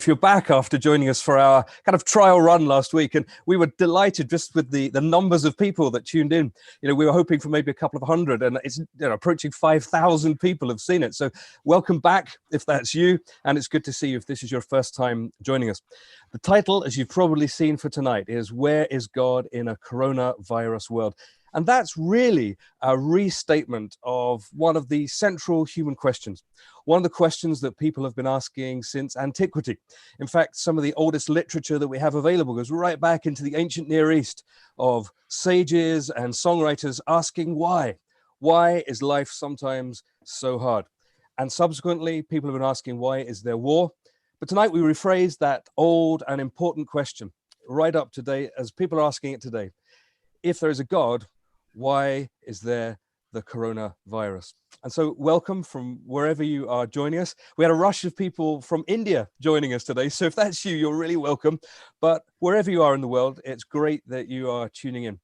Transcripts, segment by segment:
you're back after joining us for our kind of trial run last week. And we were delighted just with the numbers of people that tuned in. We were hoping for maybe a couple of hundred, and it's approaching 5,000 people have seen it. So welcome back if that's you. And it's good to see you if this is your first time joining us. The title, as you've probably seen for tonight, is Where is God in a Coronavirus World? And that's really a restatement of one of the central human questions, one of the questions that people have been asking since antiquity. In fact, some of the oldest literature that we have available goes right back into the ancient Near East, of sages and songwriters asking why. Why is life sometimes so hard? And subsequently, people have been asking, why is there war? But tonight we rephrase that old and important question right up to date as people are asking it today. If there is a God, why is there the coronavirus? And so welcome from wherever you are joining us. We had a rush of people from India joining us today. So if that's you, you're really welcome. But wherever you are in the world, it's great that you are tuning in.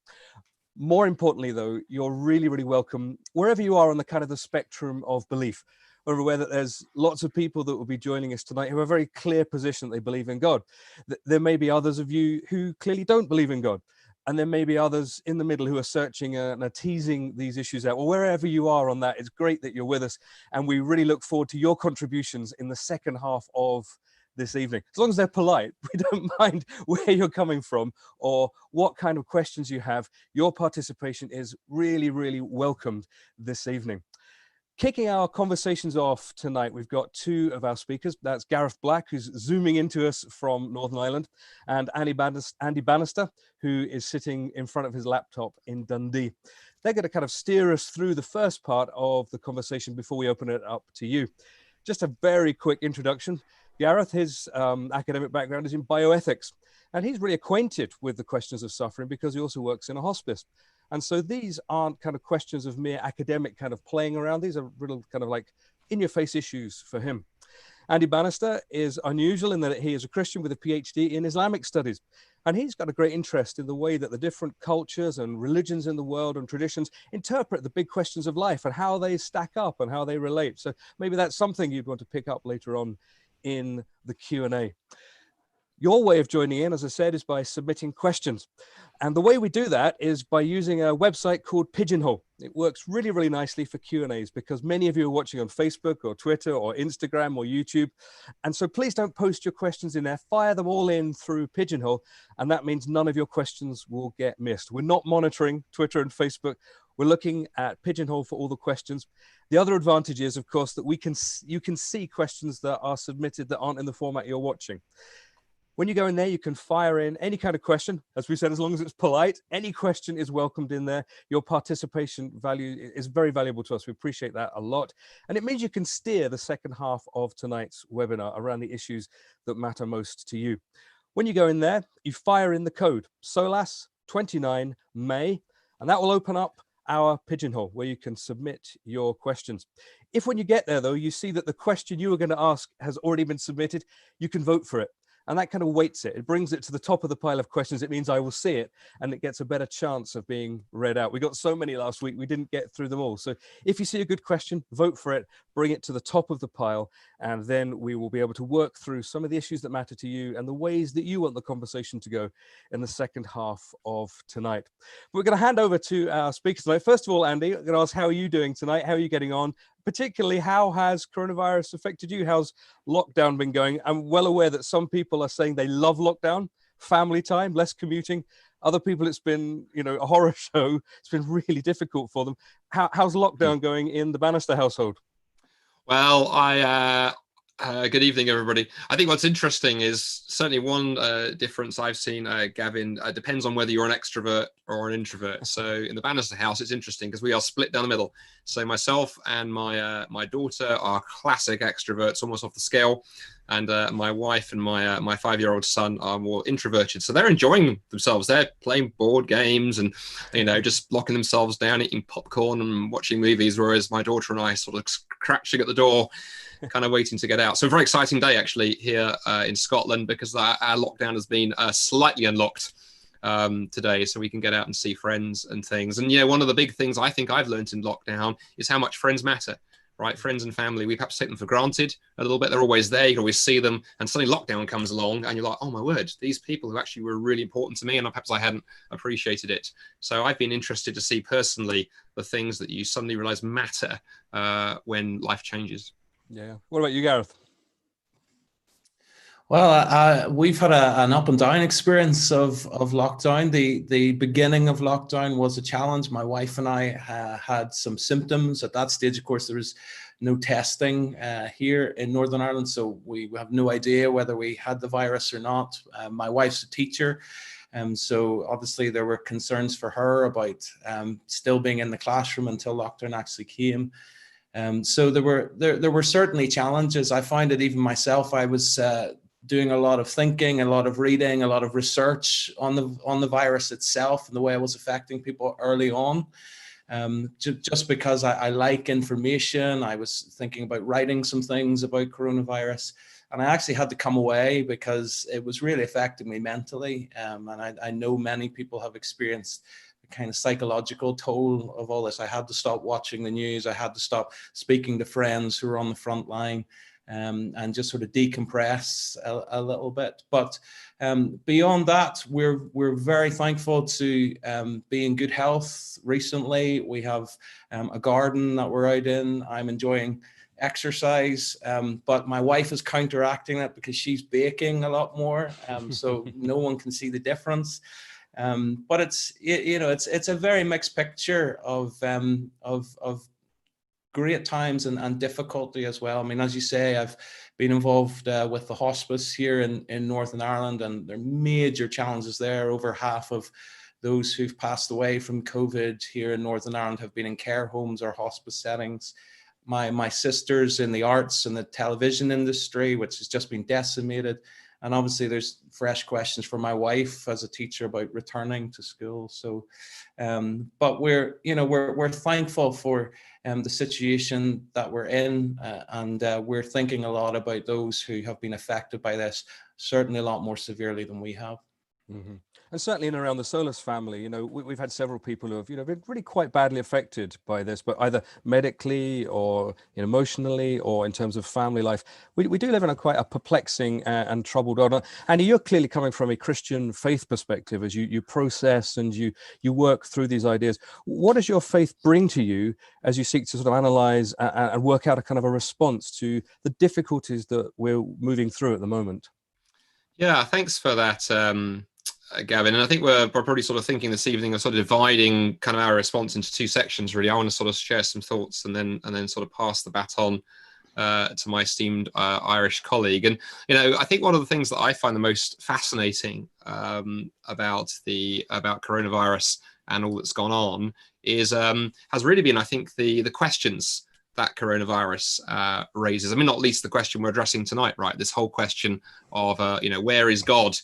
More importantly, though, you're really, really welcome wherever you are on the kind of the spectrum of belief. We're aware that there's lots of people that will be joining us tonight who have a very clear position that they believe in God. There may be others of you who clearly don't believe in God. And there may be others in the middle who are searching and are teasing these issues out. Well, wherever you are on that, it's great that you're with us. And we really look forward to your contributions in the second half of this evening. As long as they're polite, we don't mind where you're coming from or what kind of questions you have. Your participation is really, really welcomed this evening. Kicking our conversations off tonight, we've got two of our speakers. That's Gareth Black, who's zooming into us from Northern Ireland, and Andy Bannister, who is sitting in front of his laptop in Dundee. They're going to kind of steer us through the first part of the conversation before we open it up to you. Just a very quick introduction. Gareth, his academic background is in bioethics, and he's really acquainted with the questions of suffering because he also works in a hospice. And so these aren't kind of questions of mere academic kind of playing around. These are real kind of like in-your-face issues for him. Andy Bannister is unusual in that he is a Christian with a PhD in Islamic studies. And he's got a great interest in the way that the different cultures and religions in the world and traditions interpret the big questions of life and how they stack up and how they relate. So maybe that's something you'd want to pick up later on in the Q&A. Your way of joining in, as I said, is by submitting questions. And the way we do that is by using a website called Pigeonhole. It works really, really nicely for Q&As because many of you are watching on Facebook or Twitter or Instagram or YouTube. And so please don't post your questions in there. Fire them all in through Pigeonhole. And that means none of your questions will get missed. We're not monitoring Twitter and Facebook. We're looking at Pigeonhole for all the questions. The other advantage is, of course, that you can see questions that are submitted that aren't in the format you're watching. When you go in there, you can fire in any kind of question. As we said, as long as it's polite, any question is welcomed in there. Your participation value is very valuable to us. We appreciate that a lot. And it means you can steer the second half of tonight's webinar around the issues that matter most to you. When you go in there, you fire in the code Solas 29 May, and that will open up our Pigeonhole where you can submit your questions. If when you get there, though, you see that the question you were going to ask has already been submitted, you can vote for it. And that kind of weights it. It brings it to the top of the pile of questions. It means I will see it and it gets a better chance of being read out. We got so many last week, we didn't get through them all. So if you see a good question, vote for it, bring it to the top of the pile, and then we will be able to work through some of the issues that matter to you and the ways that you want the conversation to go in the second half of tonight. We're going to hand over to our speakers tonight. First of all, Andy, I'm going to ask, how are you doing tonight? How are you getting on? Particularly, how has coronavirus affected you? How's lockdown been going? I'm well aware that some people are saying they love lockdown, family time, less commuting. Other people, it's been, a horror show. It's been really difficult for them. How's lockdown going in the Bannister household? Well, good evening, everybody. I think what's interesting is certainly one difference I've seen, Gavin, depends on whether you're an extrovert or an introvert. So in the Bannister house, it's interesting because we are split down the middle. So myself and my daughter are classic extroverts, almost off the scale. And my wife and my 5-year-old son are more introverted. So they're enjoying themselves. They're playing board games and, just locking themselves down, eating popcorn and watching movies, whereas my daughter and I sort of crouching at the door, kind of waiting to get out. So a very exciting day, actually, here in Scotland, because our lockdown has been slightly unlocked today, so we can get out and see friends and things. And, one of the big things I think I've learned in lockdown is how much friends matter. right? Friends and family, we perhaps take them for granted a little bit. They're always there. You can always see them. And suddenly lockdown comes along and you're like, oh my word, these people who actually were really important to me, and perhaps I hadn't appreciated it. So I've been interested to see personally the things that you suddenly realize matter when life changes. Yeah. What about you, Gareth? Well, we've had an up and down experience of lockdown. The beginning of lockdown was a challenge. My wife and I had some symptoms. At that stage, of course, there was no testing here in Northern Ireland, so we have no idea whether we had the virus or not. My wife's a teacher, so obviously there were concerns for her about still being in the classroom until lockdown actually came. So there were certainly challenges. I find it even myself. I was doing a lot of thinking, a lot of reading, a lot of research on the virus itself and the way it was affecting people early on. Just because I like information, I was thinking about writing some things about coronavirus, and I actually had to come away because it was really affecting me mentally. And I know many people have experienced the kind of psychological toll of all this. I had to stop watching the news. I had to stop speaking to friends who were on the front line. And just sort of decompress a little bit. But beyond that, we're very thankful to be in good health recently. We have a garden that we're out in. I'm enjoying exercise, but my wife is counteracting it because she's baking a lot more, so no one can see the difference. But it's a very mixed picture of great times and difficulty as well. I mean, as you say, I've been involved with the hospice here in Northern Ireland, and there are major challenges there. Over half of those who've passed away from COVID here in Northern Ireland have been in care homes or hospice settings. My sister's in the arts and the television industry, which has just been decimated. And obviously there's fresh questions for my wife as a teacher about returning to school. So, but we're thankful for the situation that we're in, and we're thinking a lot about those who have been affected by this, certainly a lot more severely than we have. Mm-hmm. And certainly in and around the Solas family, we've had several people who have, been really quite badly affected by this, but either medically or emotionally or in terms of family life. We do live in quite a perplexing and troubled world. And you're clearly coming from a Christian faith perspective as you process and you work through these ideas. What does your faith bring to you as you seek to sort of analyze and work out a kind of a response to the difficulties that we're moving through at the moment? Yeah, thanks for that, Gavin. And I think we're probably sort of thinking this evening of sort of dividing kind of our response into two sections, really. I want to sort of share some thoughts and then sort of pass the baton to my esteemed Irish colleague. And, I think one of the things that I find the most fascinating about coronavirus and all that's gone on is has really been, I think, the questions that coronavirus raises. I mean, not least the question we're addressing tonight, right? This whole question of, where is God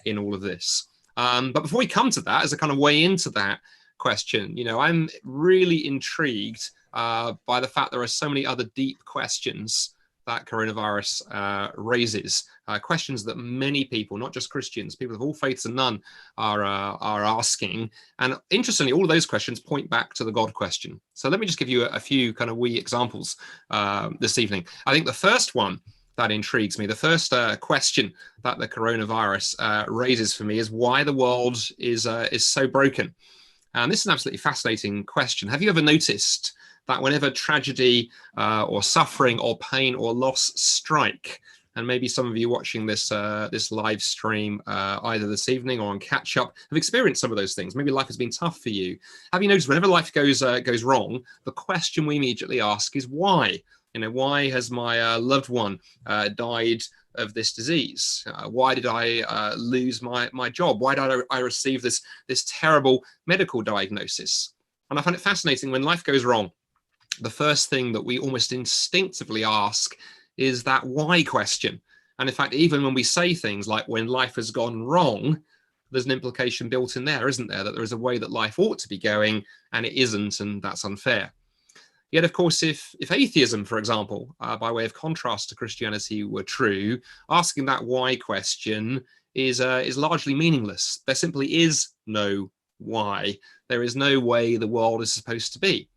in all of this? But before we come to that, as a kind of way into that question, I'm really intrigued by the fact there are so many other deep questions that coronavirus raises, questions that many people, not just Christians, people of all faiths and none, are asking. And interestingly, all of those questions point back to the God question. So let me just give you a few kind of wee examples this evening. I think the first one that intrigues me, the first question that the coronavirus raises for me is why the world is so broken. And this is an absolutely fascinating question. Have you ever noticed that whenever tragedy or suffering or pain or loss strike, and maybe some of you watching this this live stream either this evening or on catch up have experienced some of those things. Maybe life has been tough for you. Have you noticed whenever life goes wrong, the question we immediately ask is why? Why has my loved one died of this disease? Why did I lose my job? Why did I receive this terrible medical diagnosis? And I find it fascinating when life goes wrong, the first thing that we almost instinctively ask is that why question. And in fact, even when we say things like when life has gone wrong, there's an implication built in there, isn't there? That there is a way that life ought to be going and it isn't, and that's unfair. Yet, of course, if atheism, for example, by way of contrast to Christianity, were true, asking that why question is largely meaningless. There simply is no why. There is no way the world is supposed to be.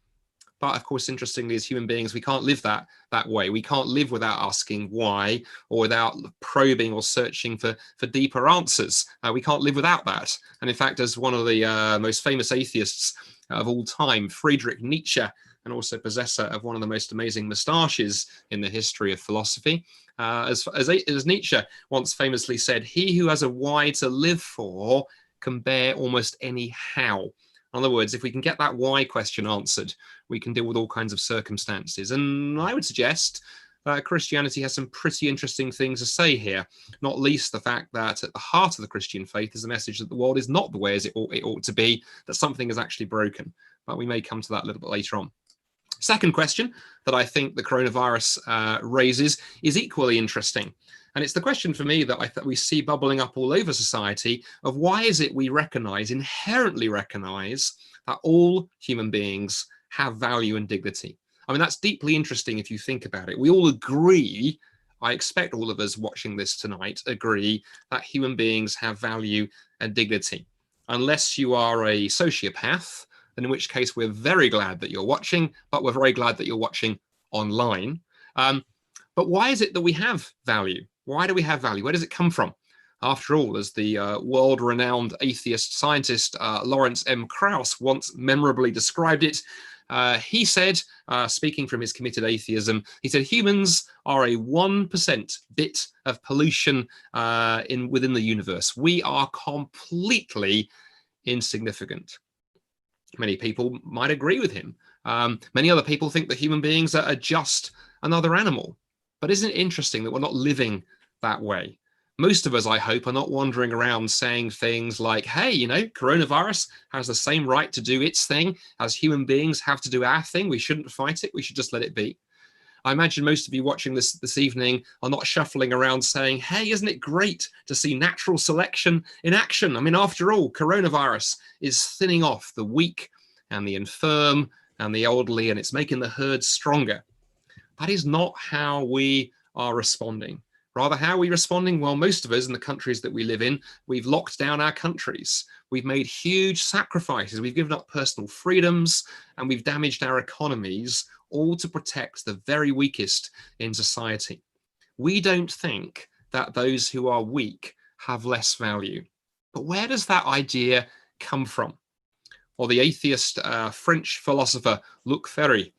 But of course, interestingly, as human beings, we can't live that way. We can't live without asking why, or without probing or searching for deeper answers. We can't live without that. And in fact, as one of the most famous atheists of all time, Friedrich Nietzsche, and also possessor of one of the most amazing moustaches in the history of philosophy, as Nietzsche once famously said, "He who has a why to live for can bear almost any how." In other words, if we can get that why question answered, we can deal with all kinds of circumstances. And I would suggest that Christianity has some pretty interesting things to say here, not least the fact that at the heart of the Christian faith is the message that the world is not the way as it ought to be, that something is actually broken. But we may come to that a little bit later on. Second question that I think the coronavirus raises is equally interesting. And it's the question for me that we see bubbling up all over society of why is it we inherently recognize that all human beings have value and dignity. I mean, that's deeply interesting if you think about it. We all agree, I expect all of us watching this tonight agree, that human beings have value and dignity. Unless you are a sociopath, then in which case we're very glad that you're watching, but we're very glad that you're watching online. But why is it that we have value? Why do we have value? Where does it come from? After all, as the world-renowned atheist scientist Lawrence M. Krauss once memorably described it, he said, speaking from his committed atheism, he said, humans are a 1% bit of pollution within the universe. We are completely insignificant. Many people might agree with him. Many other people think that human beings are just another animal. But isn't it interesting that we're not living that way? Most of us, I hope, are not wandering around saying things like, hey, coronavirus has the same right to do its thing as human beings have to do our thing. We shouldn't fight it. We should just let it be. I imagine most of you watching this evening are not shuffling around saying, hey, isn't it great to see natural selection in action? I mean, after all, coronavirus is thinning off the weak and the infirm and the elderly, and it's making the herd stronger. That is not how we are responding. Rather, how are we responding? Well, most of us in the countries that we live in, we've locked down our countries. We've made huge sacrifices. We've given up personal freedoms and we've damaged our economies, all to protect the very weakest in society. We don't think that those who are weak have less value. But where does that idea come from? Well, the atheist French philosopher Luc Ferry,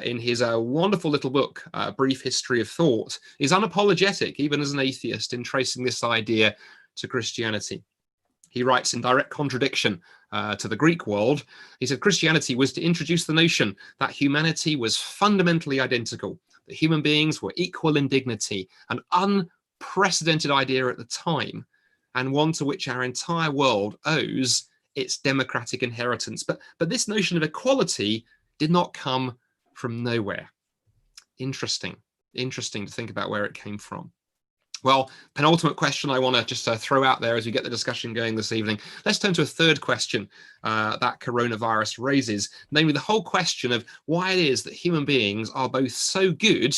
in his wonderful little book, Brief History of Thought, is unapologetic, even as an atheist, in tracing this idea to Christianity. He writes in direct contradiction to the Greek world. He said Christianity was to introduce the notion that humanity was fundamentally identical, that human beings were equal in dignity, an unprecedented idea at the time, and one to which our entire world owes its democratic inheritance. But this notion of equality did not come from nowhere. Interesting to think about where it came from. Well, penultimate question I want to just throw out there as we get the discussion going this evening. Let's turn to a third question that coronavirus raises, namely the whole question of why it is that human beings are both so good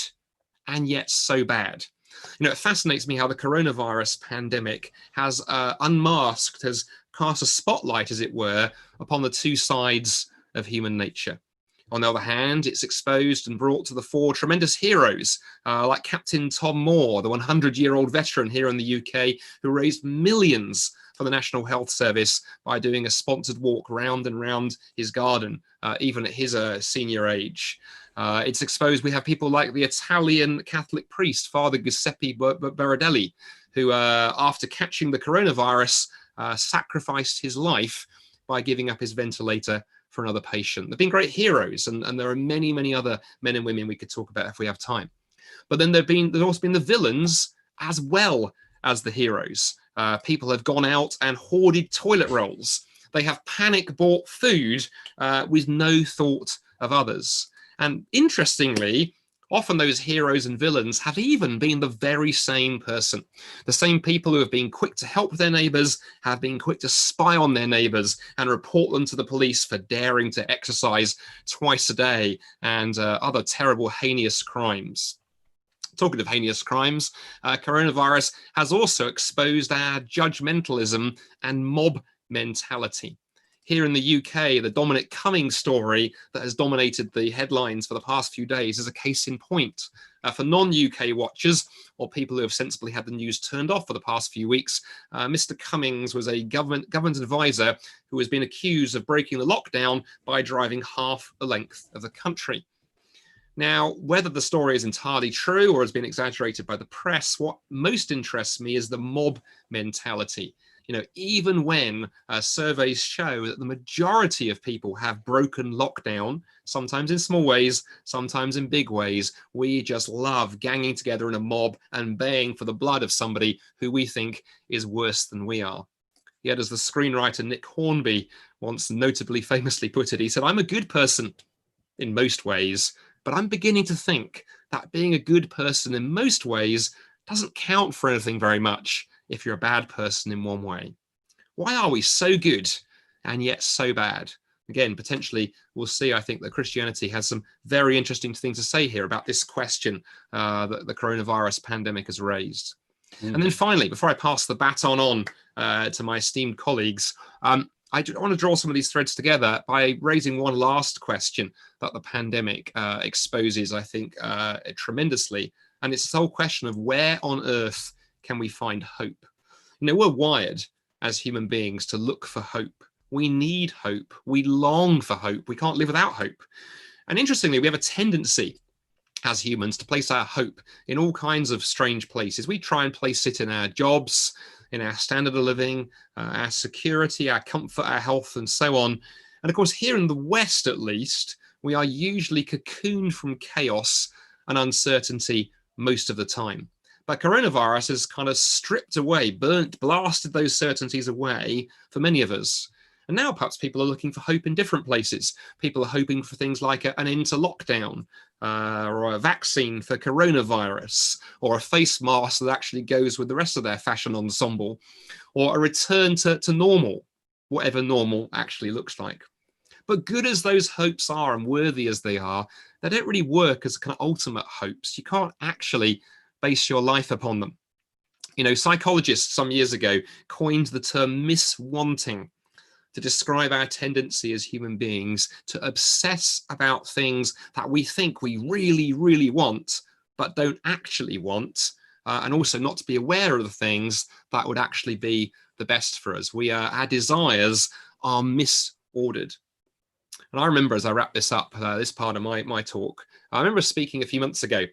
and yet so bad. It fascinates me how the coronavirus pandemic has unmasked, has cast a spotlight, as it were, upon the two sides of human nature. On the other hand, it's exposed and brought to the fore tremendous heroes like Captain Tom Moore, the 100-year-old veteran here in the UK who raised millions for the National Health Service by doing a sponsored walk round and round his garden, even at his senior age. It's exposed, we have people like the Italian Catholic priest, Father Giuseppe Berardelli, who after catching the coronavirus sacrificed his life by giving up his ventilator for another patient. They've been great heroes, and there are many, many other men and women we could talk about if we have time. But then there's also been the villains as well as the heroes. People have gone out and hoarded toilet rolls. They have panic bought food with no thought of others. And interestingly, often those heroes and villains have even been the very same person. The same people who have been quick to help their neighbors have been quick to spy on their neighbors and report them to the police for daring to exercise twice a day and other terrible, heinous crimes. Talking of heinous crimes, coronavirus has also exposed our judgmentalism and mob mentality. Here in the UK, the Dominic Cummings story that has dominated the headlines for the past few days is a case in point. For non-UK watchers or people who have sensibly had the news turned off for the past few weeks, Mr. Cummings was a government advisor who has been accused of breaking the lockdown by driving half the length of the country. Now, whether the story is entirely true or has been exaggerated by the press, what most interests me is the mob mentality. Even when surveys show that the majority of people have broken lockdown, sometimes in small ways, sometimes in big ways, we just love ganging together in a mob and baying for the blood of somebody who we think is worse than we are. Yet, as the screenwriter Nick Hornby once notably famously put it, he said, "I'm a good person in most ways, but I'm beginning to think that being a good person in most ways doesn't count for anything very much if you're a bad person in one way." Why are we so good and yet so bad? Again, potentially, we'll see, I think, that Christianity has some very interesting things to say here about this question that the coronavirus pandemic has raised. And then finally, before I pass the baton on to my esteemed colleagues, I want to draw some of these threads together by raising one last question that the pandemic exposes, I think, tremendously. And it's this whole question of where on earth can we find hope? We're wired as human beings to look for hope. We need hope. We long for hope. We can't live without hope. And interestingly, we have a tendency as humans to place our hope in all kinds of strange places. We try and place it in our jobs, in our standard of living, our security, our comfort, our health, and so on. And of course, here in the West, at least, we are usually cocooned from chaos and uncertainty most of the time. But coronavirus has kind of stripped away, blasted those certainties away for many of us. And now perhaps people are looking for hope in different places. People are hoping for things like an end to lockdown, or a vaccine for coronavirus, or a face mask that actually goes with the rest of their fashion ensemble, or a return to normal, whatever normal actually looks like. But good as those hopes are and worthy as they are, they don't really work as kind of ultimate hopes. You can't actually base your life upon them. Psychologists some years ago coined the term miswanting to describe our tendency as human beings to obsess about things that we think we really, really want, but don't actually want, and also not to be aware of the things that would actually be the best for us. Our desires are misordered. And I remember, as I wrap this up, this part of my talk, I remember speaking a few months ago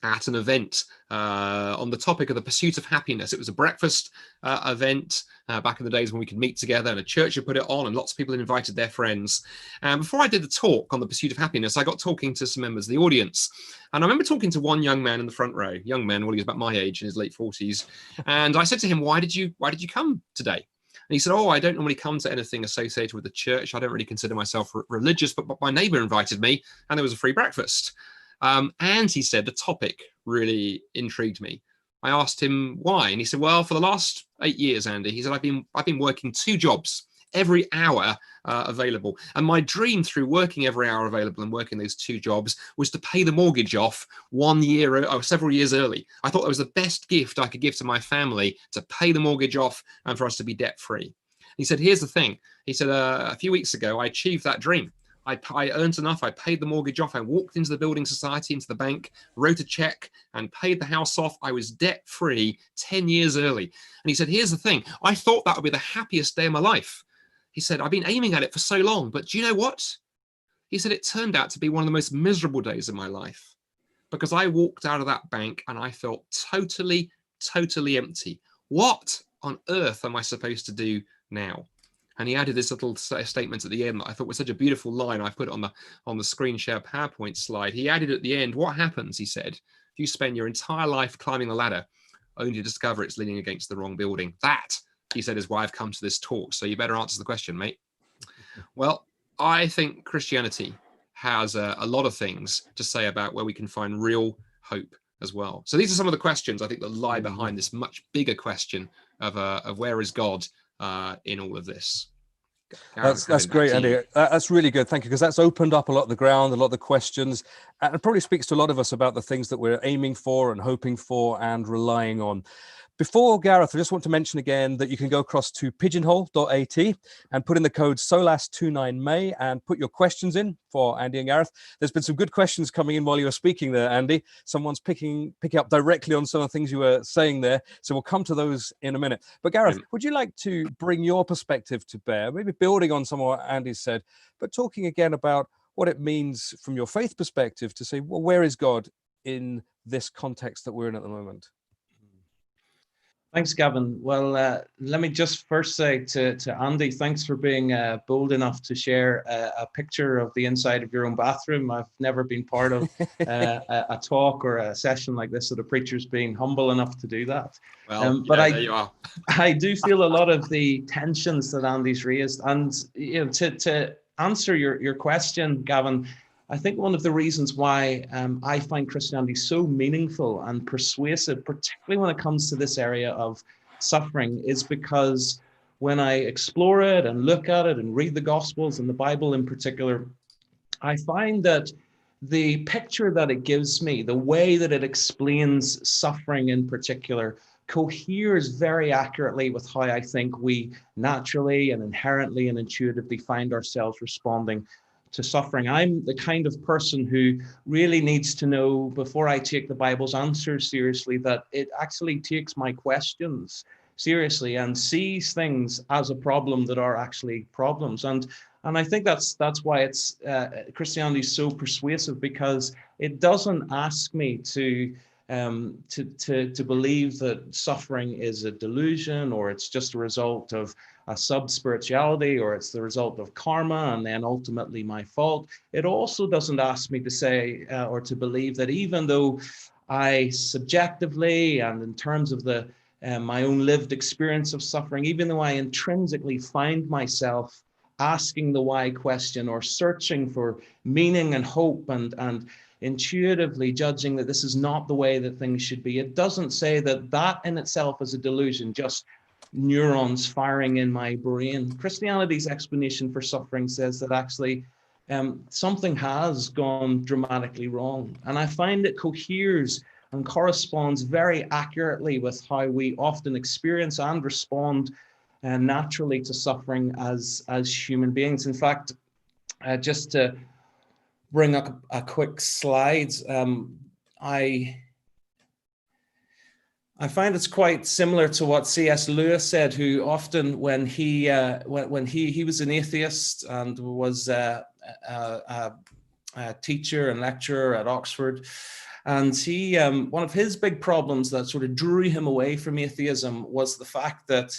at an event on the topic of the pursuit of happiness. It was a breakfast event back in the days when we could meet together, and a church had put it on, and lots of people had invited their friends. And before I did the talk on the pursuit of happiness, I got talking to some members of the audience. And I remember talking to one young man in the front row, young man, well, he was about my age, in his late 40s. And I said to him, why did you come today? And he said, "Oh, I don't normally come to anything associated with the church. I don't really consider myself religious, but my neighbor invited me, and there was a free breakfast." And he said the topic really intrigued me. I asked him why, and he said, "Well, for the last 8 years, Andy," he said, I've been working 2 jobs every hour available, and my dream through working every hour available and working those 2 jobs was to pay the mortgage off 1 year or several years early. I thought that was the best gift I could give to my family, to pay the mortgage off and for us to be debt free. He said, "Here's the thing." He said, "A few weeks ago, I achieved that dream. I earned enough, I paid the mortgage off, I walked into the building society, into the bank, wrote a check and paid the house off. I was debt-free 10 years early." And he said, "Here's the thing, I thought that would be the happiest day of my life." He said, "I've been aiming at it for so long, but do you know what?" He said, "It turned out to be one of the most miserable days of my life, because I walked out of that bank and I felt totally, totally empty. What on earth am I supposed to do now?" And he added this little statement at the end that I thought was such a beautiful line. I put it on the screen share PowerPoint slide. He added at the end, "What happens," he said, "if you spend your entire life climbing a ladder only to discover it's leaning against the wrong building? That," he said, "is why I've come to this talk. So you better answer the question, mate." Well, I think Christianity has a lot of things to say about where we can find real hope as well. So these are some of the questions I think that lie behind this much bigger question of where is God in all of this. That's great, Andy. That's really good. Thank you, because that's opened up a lot of the ground, a lot of the questions, and it probably speaks to a lot of us about the things that we're aiming for and hoping for and relying on. Before Gareth, I just want to mention again that you can go across to pigeonhole.at and put in the code SOLAS29May and put your questions in for Andy and Gareth. There's been some good questions coming in while you were speaking there, Andy. Someone's picking up directly on some of the things you were saying there. So we'll come to those in a minute. But Gareth, would you like to bring your perspective to bear, maybe building on some of what Andy said, but talking again about what it means from your faith perspective to say, well, where is God in this context that we're in at the moment? Thanks, Gavin. Well, let me just first say to Andy, thanks for being bold enough to share a picture of the inside of your own bathroom. I've never been part of a talk or a session like this, so the preacher's being humble enough to do that. Well, but there you are. I do feel a lot of the tensions that Andy's raised. And to answer your question, Gavin, I think one of the reasons why I find Christianity so meaningful and persuasive, particularly when it comes to this area of suffering, is because when I explore it and look at it and read the Gospels and the Bible in particular, I find that the picture that it gives me, the way that it explains suffering in particular, coheres very accurately with how I think we naturally and inherently and intuitively find ourselves responding to suffering. I'm the kind of person who really needs to know, before I take the Bible's answers seriously, that it actually takes my questions seriously and sees things as a problem that are actually problems. And I think that's why it's Christianity is so persuasive, because it doesn't ask me to believe that suffering is a delusion, or it's just a result of a sub-spirituality, or it's the result of karma and then ultimately my fault. It also doesn't ask me to say or to believe that even though I subjectively and in terms of the my own lived experience of suffering, even though I intrinsically find myself asking the why question or searching for meaning and hope and intuitively judging that this is not the way that things should be, it doesn't say that that in itself is a delusion, just neurons firing in my brain. Christianity's explanation for suffering says that actually something has gone dramatically wrong. And I find it coheres and corresponds very accurately with how we often experience and respond naturally to suffering as human beings. In fact, just to bring up a quick slide, I find it's quite similar to what C.S. Lewis said, who often, when he was an atheist and was a teacher and lecturer at Oxford, and he one of his big problems that sort of drew him away from atheism was the fact that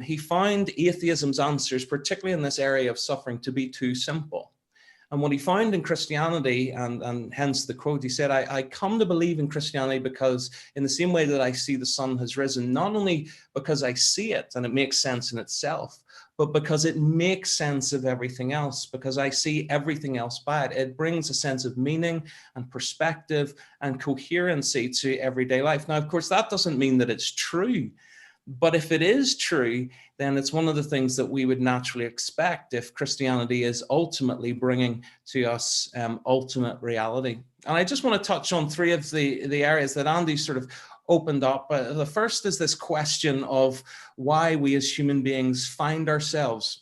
he found atheism's answers, particularly in this area of suffering, to be too simple. And what he found in Christianity, and hence the quote, he said, I come to believe in Christianity because in the same way that I see the sun has risen, not only because I see it and it makes sense in itself, but because it makes sense of everything else, because I see everything else by it. It brings a sense of meaning and perspective and coherency to everyday life. Now, of course, that doesn't mean that it's true. But if it is true, then it's one of the things that we would naturally expect if Christianity is ultimately bringing to us ultimate reality. And I just want to touch on three of the areas that Andy sort of opened up. The first is this question of why we as human beings find ourselves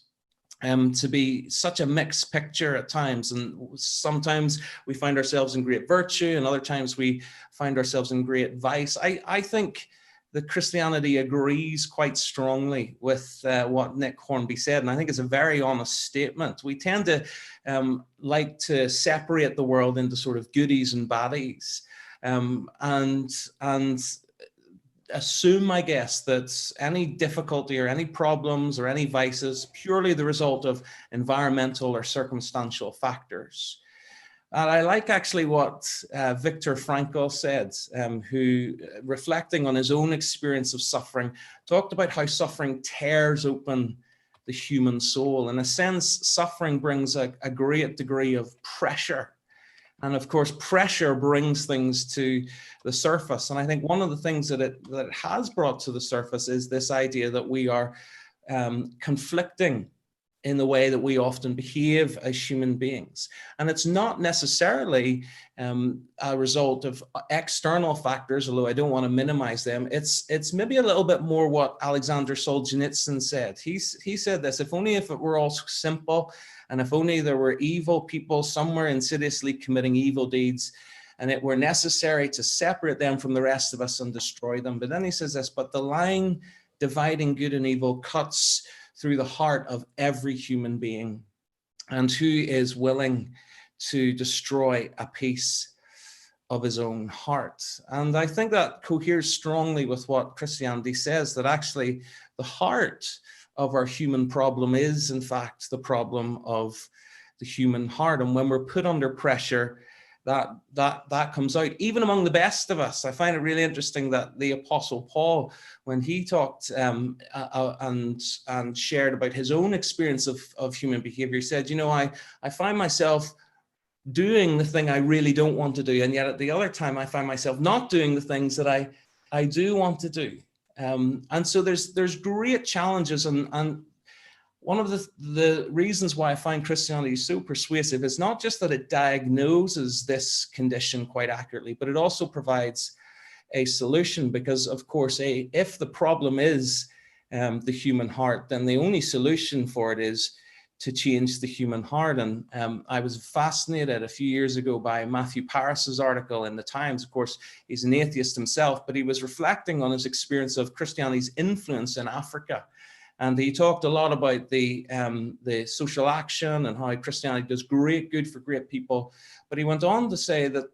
to be such a mixed picture at times. And sometimes we find ourselves in great virtue, and other times we find ourselves in great vice. I think that Christianity agrees quite strongly with what Nick Hornby said, and I think it's a very honest statement. We tend to like to separate the world into sort of goodies and baddies, and assume, I guess, that any difficulty or any problems or any vices purely the result of environmental or circumstantial factors. And I like actually what Viktor Frankl said, who, reflecting on his own experience of suffering, talked about how suffering tears open the human soul. In a sense, suffering brings a great degree of pressure. And of course, pressure brings things to the surface. And I think one of the things that it has brought to the surface is this idea that we are conflicting in the way that we often behave as human beings. And it's not necessarily a result of external factors, although I don't want to minimize them. It's maybe a little bit more what Alexander Solzhenitsyn said. He said this: if only if it were all simple, and if only there were evil people somewhere insidiously committing evil deeds, and it were necessary to separate them from the rest of us and destroy them. But then he says this: but the line dividing good and evil cuts through the heart of every human being, and who is willing to destroy a piece of his own heart. And I think that coheres strongly with what Christianity says, that actually the heart of our human problem is in fact the problem of the human heart. And when we're put under pressure, that comes out even among the best of us. I find it really interesting that the Apostle Paul, when he talked and shared about his own experience of human behavior, he said, I find myself doing the thing I really don't want to do, and yet at the other time I find myself not doing the things that I do want to do. And so there's great challenges, and one of the reasons why I find Christianity so persuasive is not just that it diagnoses this condition quite accurately, but it also provides a solution. Because, of course, if the problem is the human heart, then the only solution for it is to change the human heart. And I was fascinated a few years ago by Matthew Parris's article in the Times. Of course, he's an atheist himself, but he was reflecting on his experience of Christianity's influence in Africa. And he talked a lot about the social action and how Christianity does great good for great people. But he went on to say that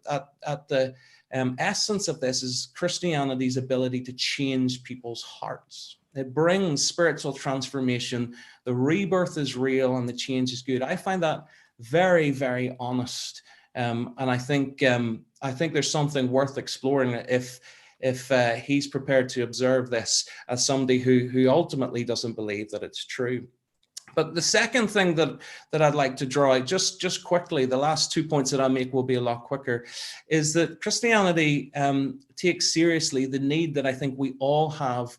at the essence of this is Christianity's ability to change people's hearts. It brings spiritual transformation. The rebirth is real and the change is good. I find that very, very honest. And I think there's something worth exploring if he's prepared to observe this as somebody who ultimately doesn't believe that it's true. But the second thing that I'd like to draw out just quickly, the last 2 points that I make will be a lot quicker, is that Christianity takes seriously the need that I think we all have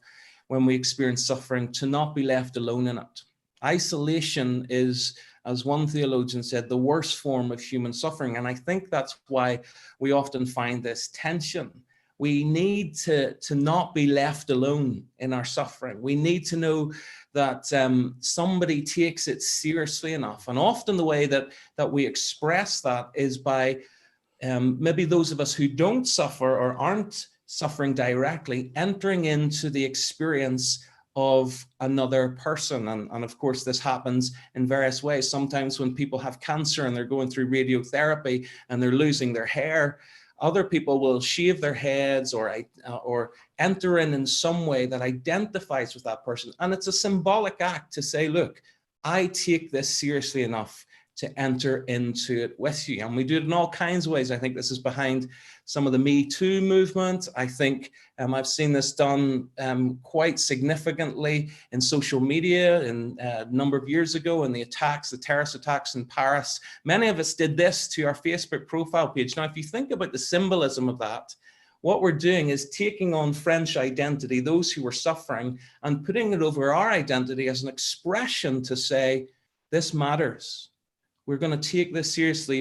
when we experience suffering to not be left alone in it. Isolation is, as one theologian said, the worst form of human suffering. And I think that's why we often find this tension. We need to not be left alone in our suffering. We need to know that somebody takes it seriously enough. And often the way that we express that is by maybe those of us who don't suffer or aren't suffering directly entering into the experience of another person. And of course, this happens in various ways. Sometimes when people have cancer and they're going through radiotherapy and they're losing their hair, other people will shave their heads or enter in some way that identifies with that person. And it's a symbolic act to say, look, I take this seriously enough to enter into it with you. And we do it in all kinds of ways. I think this is behind some of the Me Too movement. I think I've seen this done quite significantly in social media a number of years ago in the terrorist attacks in Paris. Many of us did this to our Facebook profile page. Now, if you think about the symbolism of that, what we're doing is taking on French identity, those who were suffering, and putting it over our identity as an expression to say, this matters. We're going to take this seriously.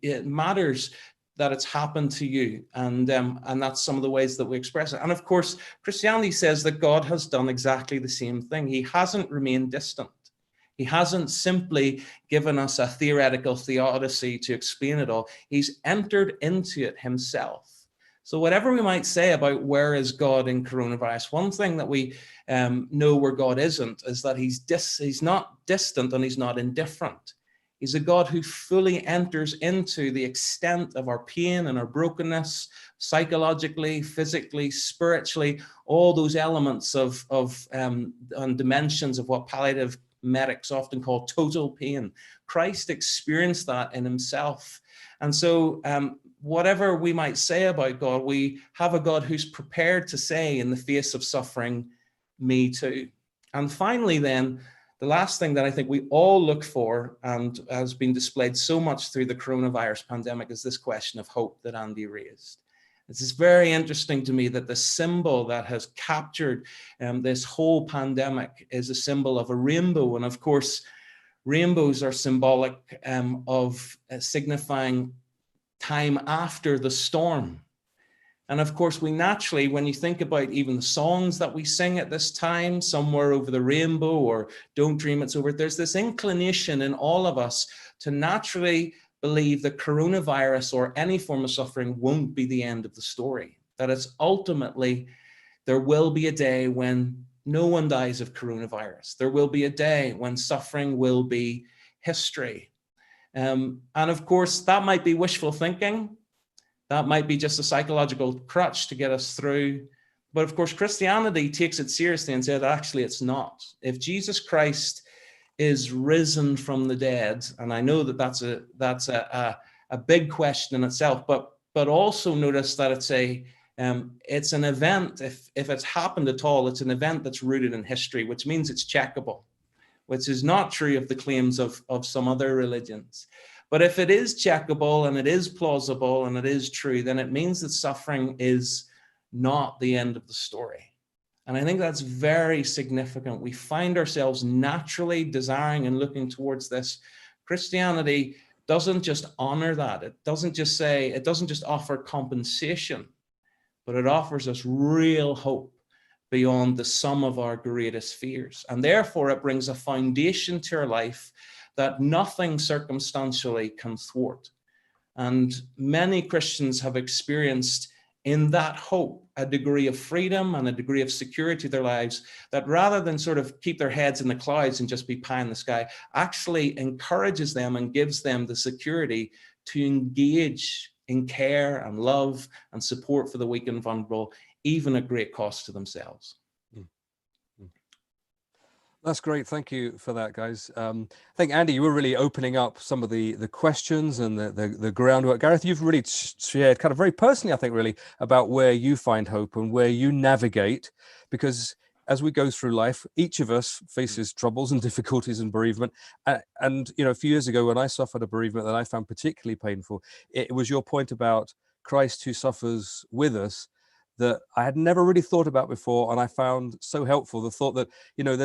It matters that it's happened to you. And that's some of the ways that we express it. And of course, Christianity says that God has done exactly the same thing. He hasn't remained distant. He hasn't simply given us a theoretical theodicy to explain it all. He's entered into it himself. So whatever we might say about where is God in coronavirus, one thing that we know where God isn't is that he's not distant and he's not indifferent. He's a God who fully enters into the extent of our pain and our brokenness, psychologically, physically, spiritually, all those elements and dimensions of what palliative medics often call total pain. Christ experienced that in himself. And so whatever we might say about God, we have a God who's prepared to say in the face of suffering, me too. And finally then, the last thing that I think we all look for and has been displayed so much through the coronavirus pandemic is this question of hope that Andy raised. It's very interesting to me that the symbol that has captured this whole pandemic is a symbol of a rainbow. And of course, Rainbows are symbolic of signifying time after the storm. And of course, we naturally, when you think about even the songs that we sing at this time, Somewhere Over the Rainbow or Don't Dream It's Over, there's this inclination in all of us to naturally believe that coronavirus or any form of suffering won't be the end of the story. That it's ultimately, there will be a day when no one dies of coronavirus. There will be a day when suffering will be history. And of course, that might be wishful thinking. That might be just a psychological crutch to get us through. But of course, Christianity takes it seriously and said, actually, it's not. If Jesus Christ is risen from the dead, and I know that that's a big question in itself, but also notice that it's an event. If it's happened at all, it's an event that's rooted in history, which means it's checkable, which is not true of the claims of some other religions. But if it is checkable and it is plausible and it is true, then it means that suffering is not the end of the story. And I think that's very significant. We find ourselves naturally desiring and looking towards this. Christianity doesn't just honor that. It doesn't just offer compensation, but it offers us real hope beyond the sum of our greatest fears. And therefore, it brings a foundation to our life that nothing circumstantially can thwart. And many Christians have experienced in that hope a degree of freedom and a degree of security to their lives that, rather than sort of keep their heads in the clouds and just be pie in the sky, actually encourages them and gives them the security to engage in care and love and support for the weak and vulnerable, even at great cost to themselves. That's great. Thank you for that, guys. I think, Andy, you were really opening up some of the questions and the groundwork. Gareth, you've really shared kind of very personally, I think, really about where you find hope and where you navigate, because as we go through life, each of us faces troubles and difficulties and bereavement. And, you know, a few years ago when I suffered a bereavement that I found particularly painful, it was your point about Christ who suffers with us that I had never really thought about before. And I found so helpful, the thought that, you know,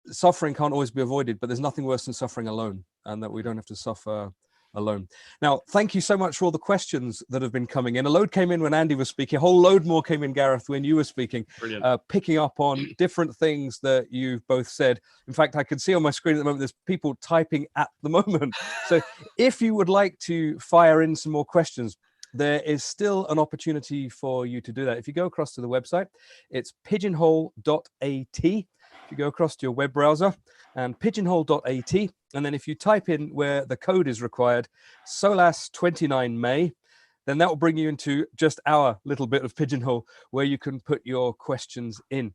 suffering can't always be avoided, but there's nothing worse than suffering alone, and that we don't have to suffer alone. Now, thank you so much for all the questions that have been coming in. A load came in when Andy was speaking. A whole load more came in, Gareth, when you were speaking. Brilliant. Picking up on different things that you've both said. In fact, I can see on my screen at the moment, there's people typing at the moment. So if you would like to fire in some more questions, there is still an opportunity for you to do that. If you go across to the website, it's pigeonhole.at. If you go across to your web browser and pigeonhole.at, and then if you type in where the code is required, Solas 29 May, then that will bring you into just our little bit of Pigeonhole where you can put your questions in.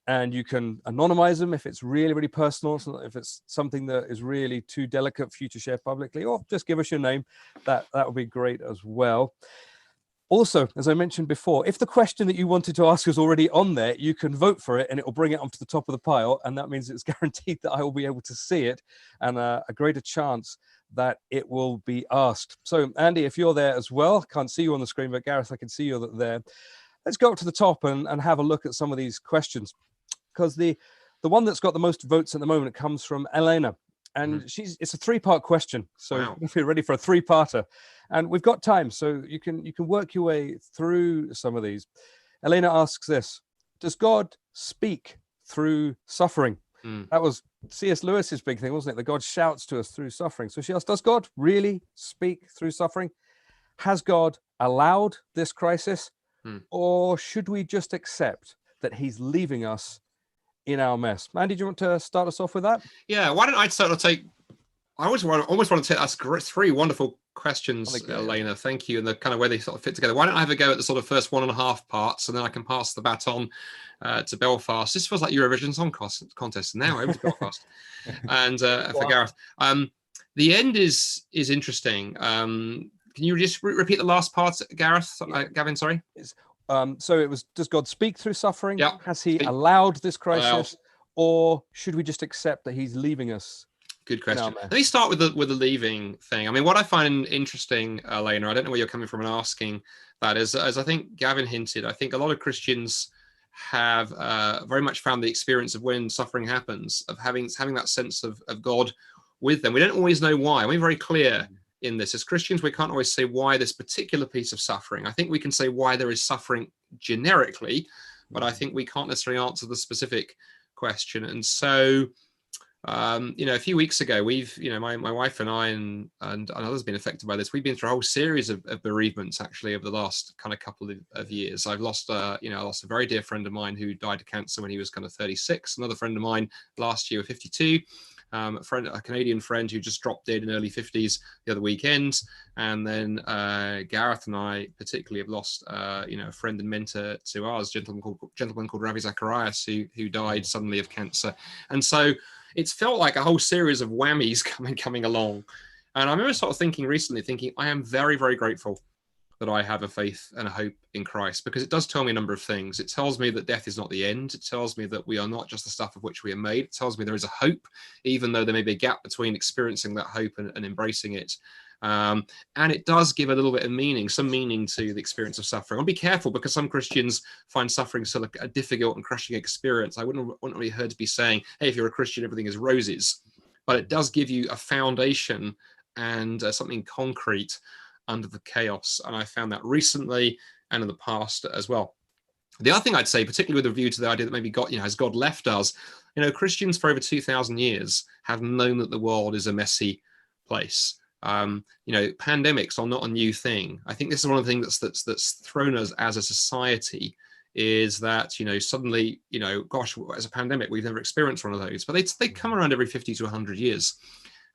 And you can anonymize them if it's really, really personal, if it's something that is really too delicate for you to share publicly, or just give us your name. That would be great as well. Also, as I mentioned before, if the question that you wanted to ask is already on there, you can vote for it and it will bring it onto the top of the pile. And that means it's guaranteed that I will be able to see it and a greater chance that it will be asked. So, Andy, if you're there as well, can't see you on the screen, but Gareth, I can see you're there. Let's go up to the top and have a look at some of these questions, because the one that's got the most votes at the moment comes from Elena. And it's a three-part question, so if you're ready for a three-parter, and we've got time, so you can work your way through some of these. Elena asks this: does God speak through suffering? That was C.S. Lewis's big thing, wasn't it? That God shouts to us through suffering. So she asks, does God really speak through suffering? Has God allowed this crisis, or should we just accept that he's leaving us in our mess? Andy, do you want to start us off with that? Yeah, why don't I sort of take, I almost want to take, that's three wonderful questions, Elena. Thank you. And the kind of way they sort of fit together. Why don't I have a go at the sort of first 1.5 parts, and then I can pass the baton to Belfast. This feels like Eurovision Song Contest now, over to Belfast. And for Gareth. The end is interesting. Can you just repeat the last part, Gareth? Gavin, sorry. So it was, does God speak through suffering? Yeah. Has he allowed this crisis, or should we just accept that he's leaving us? Good question. Let me start with the leaving thing. I mean, what I find interesting, Elena, I don't know where you're coming from in asking that, is, as I think Gavin hinted, I think a lot of Christians have very much found the experience of when suffering happens, of having that sense of God with them. We don't always know why. We're very clear in this. As Christians, we can't always say why this particular piece of suffering. I think we can say why there is suffering generically, but I think we can't necessarily answer the specific question. And so, a few weeks ago, we've, my wife and I and others have been affected by this. We've been through a whole series of bereavements actually over the last kind of couple of years. I've lost, I lost a very dear friend of mine who died of cancer when he was kind of 36. Another friend of mine last year, 52. A Canadian friend who just dropped dead in early 50s the other weekend. And then Gareth and I particularly have lost, a friend and mentor to ours, gentleman called Ravi Zacharias, who died suddenly of cancer. And so it's felt like a whole series of whammies coming along. And I remember sort of thinking, I am very, very grateful that I have a faith and a hope in Christ, because it does tell me a number of things. It tells me that death is not the end. It tells me that we are not just the stuff of which we are made. It tells me there is a hope, even though there may be a gap between experiencing that hope and embracing it. And it does give a little bit of meaning, some meaning to the experience of suffering. I'll be careful, because some Christians find suffering still a difficult and crushing experience. I wouldn't really heard to be saying, hey, if you're a Christian, everything is roses. But it does give you a foundation and something concrete under the chaos. And I found that recently and in the past as well. The other thing I'd say, particularly with a view to the idea that maybe God, has God left us? Christians for over 2,000 years have known that the world is a messy place. Pandemics are not a new thing. I think this is one of the things that's thrown us as a society, is that, suddenly, gosh, as a pandemic, we've never experienced one of those. But they come around every 50 to 100 years.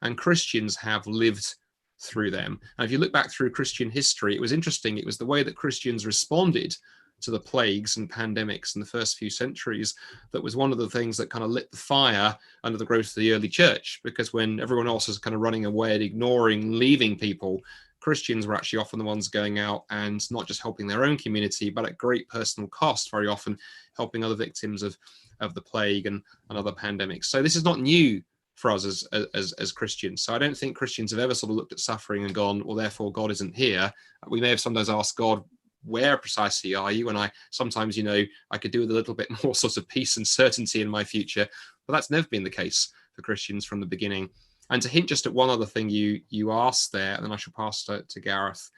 And Christians have lived through them. And if you look back through Christian history, it was interesting. It was the way that Christians responded to the plagues and pandemics in the first few centuries that was one of the things that kind of lit the fire under the growth of the early church. Because when everyone else was kind of running away and ignoring, leaving people, Christians were actually often the ones going out and not just helping their own community, but at great personal cost, very often helping other victims of the plague and other pandemics. So this is not new for us as Christians. So I don't think Christians have ever sort of looked at suffering and gone, well, therefore God isn't here. We may have sometimes asked God, where precisely are you? And I sometimes, I could do with a little bit more sort of peace and certainty in my future, but that's never been the case for Christians from the beginning. And to hint just at one other thing you asked there, and then I shall pass to Gareth.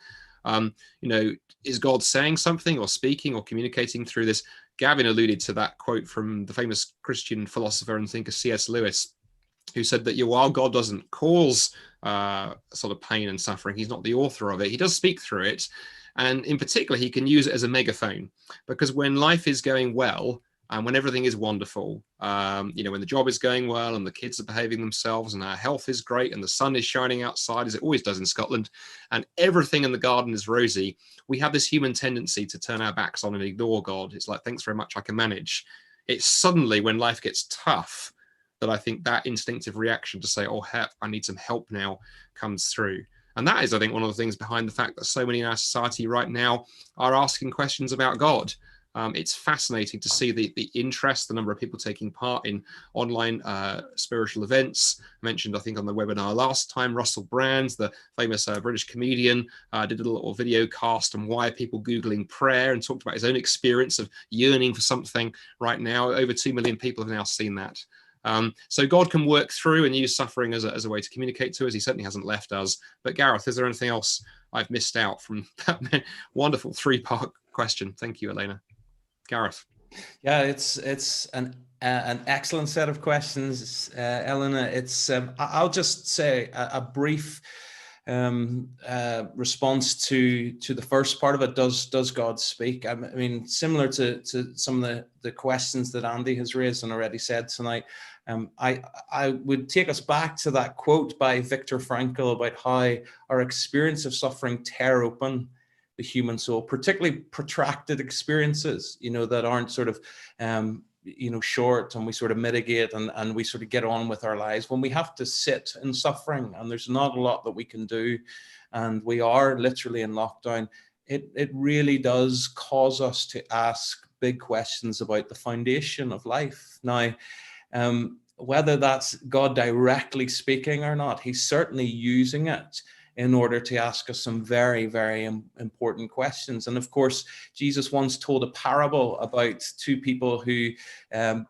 Is God saying something or speaking or communicating through this? Gavin alluded to that quote from the famous Christian philosopher and thinker C.S. Lewis, who said that while God doesn't cause sort of pain and suffering, he's not the author of it. He does speak through it. And in particular, he can use it as a megaphone, because when life is going well and when everything is wonderful, when the job is going well and the kids are behaving themselves and our health is great and the sun is shining outside, as it always does in Scotland, and everything in the garden is rosy, we have this human tendency to turn our backs on and ignore God. It's like, thanks very much, I can manage. It's suddenly when life gets tough that I think that instinctive reaction to say, oh, I need some help now, comes through. And that is, I think, one of the things behind the fact that so many in our society right now are asking questions about God. It's fascinating to see the interest, the number of people taking part in online spiritual events. I mentioned, I think, on the webinar last time, Russell Brand, the famous British comedian, did a little video cast on why are people Googling prayer, and talked about his own experience of yearning for something right now. Over 2 million people have now seen that. So God can work through and use suffering as a way to communicate to us. He certainly hasn't left us. But Gareth, is there anything else I've missed out from that wonderful 3-part question? Thank you, Elena. Gareth. Yeah, it's an excellent set of questions, Elena. It's I'll just say a brief response to the first part of it. Does God speak? I mean, similar to some of the questions that Andy has raised and already said tonight, I would take us back to that quote by Viktor Frankl about how our experience of suffering tear open the human soul, particularly protracted experiences, that aren't sort of short, and we sort of mitigate and we sort of get on with our lives. When we have to sit in suffering and there's not a lot that we can do, and we are literally in lockdown, it really does cause us to ask big questions about the foundation of life. Now, whether that's God directly speaking or not, he's certainly using it in order to ask us some very, very important questions. And of course, Jesus once told a parable about two people who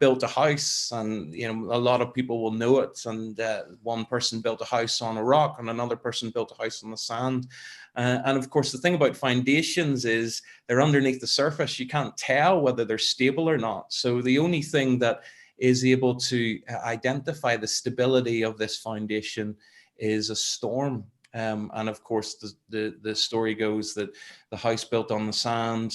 built a house, and a lot of people will know it. And one person built a house on a rock, and another person built a house on the sand. And of course, the thing about foundations is they're underneath the surface. You can't tell whether they're stable or not. So the only thing that is able to identify the stability of this foundation is a storm. And of course, the story goes that the house built on the sand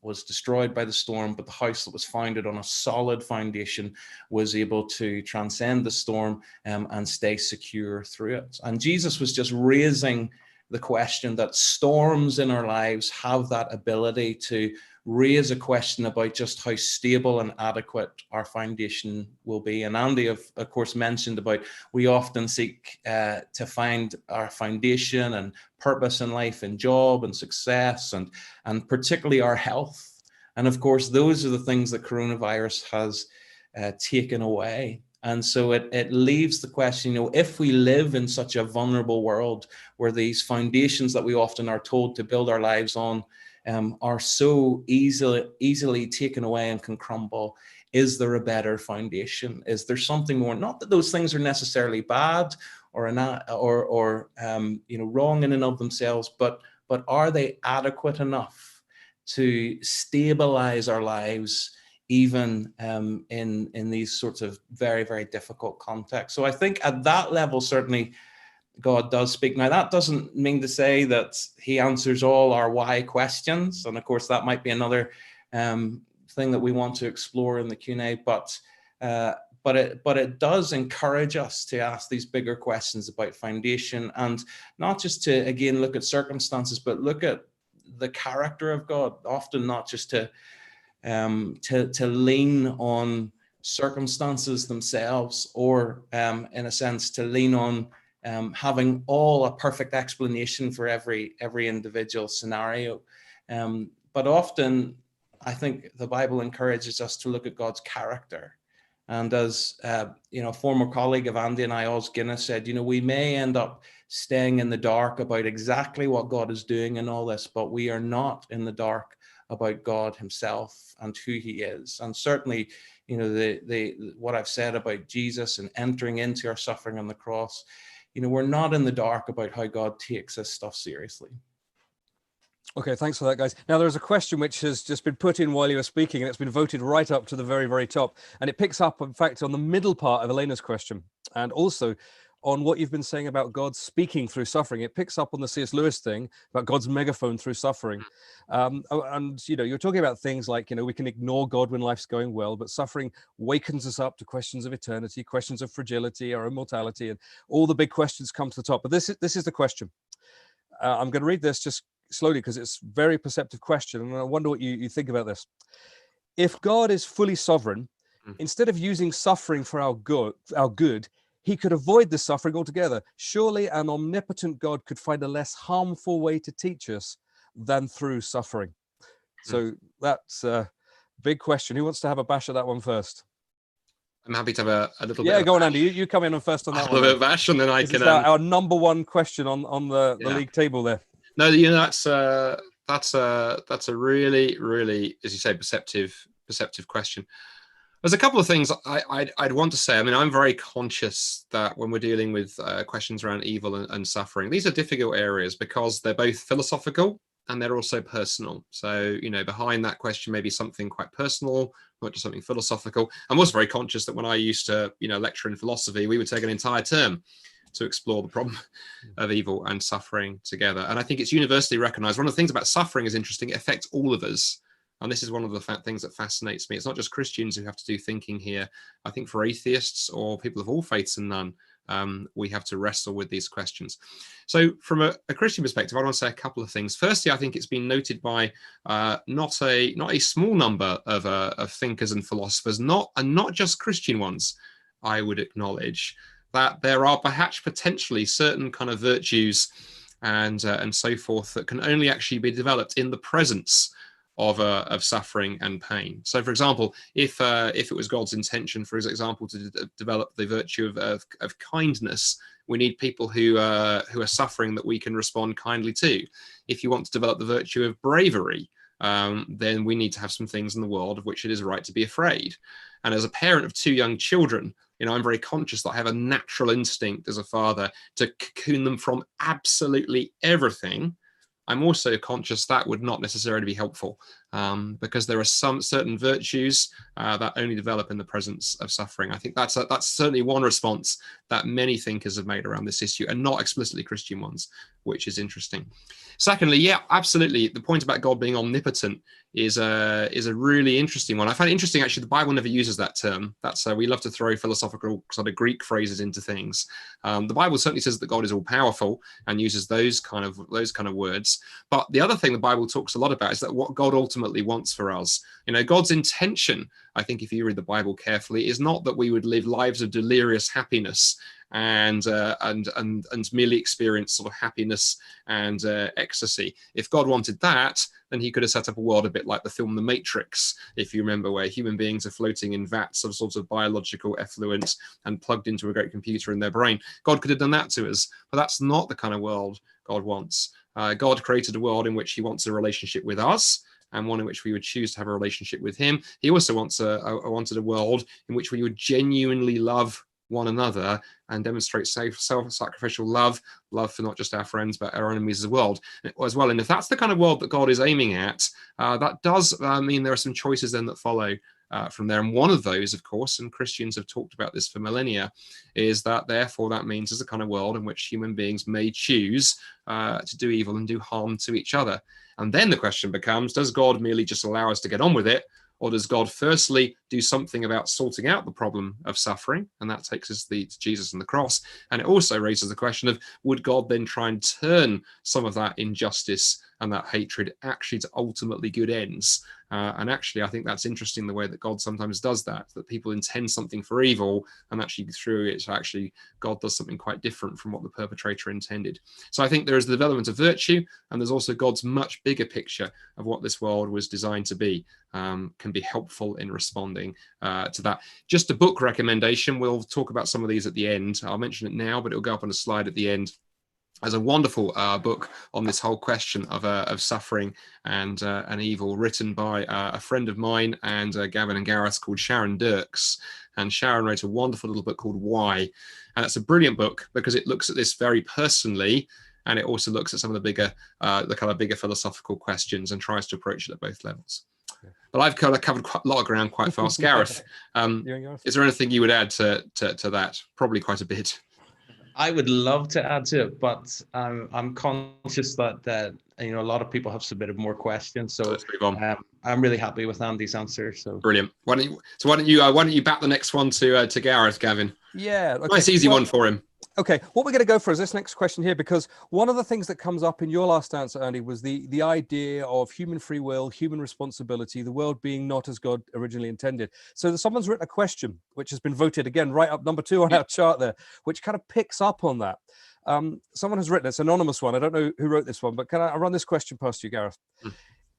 was destroyed by the storm, but the house that was founded on a solid foundation was able to transcend the storm and stay secure through it. And Jesus was just raising the question that storms in our lives have that ability to raise a question about just how stable and adequate our foundation will be. And Andy, of course, mentioned about we often seek to find our foundation and purpose in life in job and success and particularly our health. And of course, those are the things that coronavirus has taken away. And so it leaves the question, if we live in such a vulnerable world where these foundations that we often are told to build our lives on are so easily taken away and can crumble, is there a better foundation? Is there something more? Not that those things are necessarily bad or wrong in and of themselves, but are they adequate enough to stabilize our lives even in these sorts of very, very difficult contexts? So I think at that level, certainly God does speak. Now, that doesn't mean to say that he answers all our why questions. And of course, that might be another thing that we want to explore in the Q&A, but it does encourage us to ask these bigger questions about foundation, and not just to, again, look at circumstances, but look at the character of God, often not just to lean on circumstances themselves, or in a sense to lean on having all a perfect explanation for every individual scenario. But often I think the Bible encourages us to look at God's character. And as a former colleague of Andy and I, Oz Guinness, said, we may end up staying in the dark about exactly what God is doing in all this, but we are not in the dark about God himself and who he is. And certainly, what I've said about Jesus and entering into our suffering on the cross, we're not in the dark about how God takes this stuff seriously. Okay, thanks for that, guys. Now, there's a question which has just been put in while you were speaking, and it's been voted right up to the very, very top. And it picks up, in fact, on the middle part of Elena's question, and also on what you've been saying about God speaking through suffering. It picks up on the C.S. Lewis thing about God's megaphone through suffering. And you're talking about things like, we can ignore God when life's going well, but suffering wakens us up to questions of eternity, questions of fragility, our immortality, and all the big questions come to the top. But this is the question. I'm going to read this just slowly because it's a very perceptive question, and I wonder what you think about this. If God is fully sovereign, instead of using suffering for our good, he could avoid the suffering altogether. Surely an omnipotent God could find a less harmful way to teach us than through suffering. So that's a big question. Who wants to have a bash at that one first? I'm happy to have a little bit. Yeah, go on, Andy. You come in on first on that one. A little bit of bash, and then I can. Our number one question on the league table there. No, that's a really, really, as you say, perceptive question. There's a couple of things I'd want to say. I mean, I'm very conscious that when we're dealing with questions around evil and suffering, these are difficult areas because they're both philosophical and they're also personal. So, behind that question may be something quite personal, not just something philosophical. I'm also very conscious that when I used to, lecture in philosophy, we would take an entire term to explore the problem of evil and suffering together. And I think it's universally recognized. One of the things about suffering is interesting. It affects all of us. And this is one of the things that fascinates me. It's not just Christians who have to do thinking here. I think for atheists or people of all faiths and none, we have to wrestle with these questions. So from a Christian perspective, I want to say a couple of things. Firstly, I think it's been noted by not a small number of thinkers and philosophers, not just Christian ones, I would acknowledge, that there are perhaps potentially certain kind of virtues and so forth that can only actually be developed in the presence of suffering and pain. So, for example, if it was God's intention, for example, to develop the virtue of kindness, we need people who are suffering that we can respond kindly to. If you want to develop the virtue of bravery, then we need to have some things in the world of which it is right to be afraid. And as a parent of 2 young children, I'm very conscious that I have a natural instinct as a father to cocoon them from absolutely everything. I'm also conscious that would not necessarily be helpful, because there are some certain virtues that only develop in the presence of suffering. I think that's certainly one response that many thinkers have made around this issue, and not explicitly Christian ones, which is interesting. Secondly, yeah, absolutely, the point about God being omnipotent is a really interesting one. I find it interesting, actually, the Bible never uses that term. That's we love to throw philosophical sort of Greek phrases into things. The Bible certainly says that God is all powerful and uses those kind of words. But the other thing the Bible talks a lot about is that what God ultimately wants for us. God's intention, I think, if you read the Bible carefully, is not that we would live lives of delirious happiness and merely experience sort of happiness and ecstasy. If God wanted that, then he could have set up a world a bit like the film The Matrix, if you remember, where human beings are floating in vats of sort of biological effluent and plugged into a great computer in their brain. God could have done that to us, but that's not the kind of world God wants. God created a world in which he wants a relationship with us, and one in which we would choose to have a relationship with him. He also wanted a world in which we would genuinely love one another and demonstrate self-sacrificial love for not just our friends but our enemies as well. And if that's the kind of world that God is aiming at, that does mean there are some choices then that follow from there. And one of those, of course, and Christians have talked about this for millennia, is that therefore that means there's a kind of world in which human beings may choose to do evil and do harm to each other. And then the question becomes, does God merely just allow us to get on with it? Or does God firstly do something about sorting out the problem of suffering? And that takes us to Jesus and the cross. And it also raises the question of, would God then try and turn some of that injustice and that hatred actually to ultimately good ends? And actually, I think that's interesting, the way that God sometimes does that people intend something for evil, and actually through it, actually God does something quite different from what the perpetrator intended. So I think there is the development of virtue, and there's also God's much bigger picture of what this world was designed to be, can be helpful in responding to that. Just a book recommendation. We'll talk about some of these at the end. I'll mention it now, but it'll go up on a slide at the end. There's a wonderful book on this whole question of suffering and evil, written by a friend of mine and Gavin and Gareth, called Sharon Dirks. And Sharon wrote a wonderful little book called Why. And it's a brilliant book because it looks at this very personally, and it also looks at some of the bigger philosophical questions and tries to approach it at both levels. But I've covered quite a lot of ground quite fast. Gareth, is there anything you would add to that? Probably quite a bit. I would love to add to it, but I'm conscious that a lot of people have submitted more questions. So let's move on. I'm really happy with Andy's answer. So brilliant. Why don't you bat the next one to Gareth, Gavin? Yeah, okay. Nice easy one for him. Okay, what we're going to go for is this next question here, because one of the things that comes up in your last answer, Andy, was the idea of human free will, human responsibility, the world being not as God originally intended. So someone's written a question, which has been voted again right up number 2 on our chart there, which kind of picks up on that. Someone has written, it's an anonymous one. I don't know who wrote this one, but can I run this question past you, Gareth?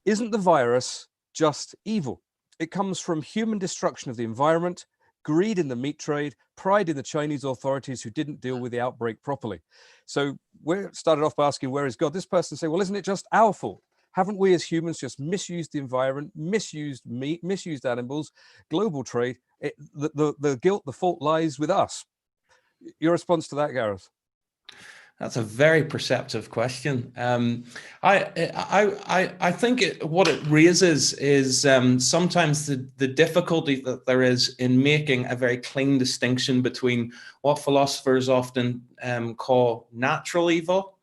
Isn't the virus just evil? It comes from human destruction of the environment, greed in the meat trade, pride in the Chinese authorities who didn't deal with the outbreak properly. So we started off by asking, where is God? This person say, well, isn't it just our fault? Haven't we as humans just misused the environment, misused meat, misused animals, global trade? The guilt, the fault lies with us. Your response to that, Gareth? That's a very perceptive question. I think what it raises is sometimes the difficulty that there is in making a very clean distinction between what philosophers often call natural evil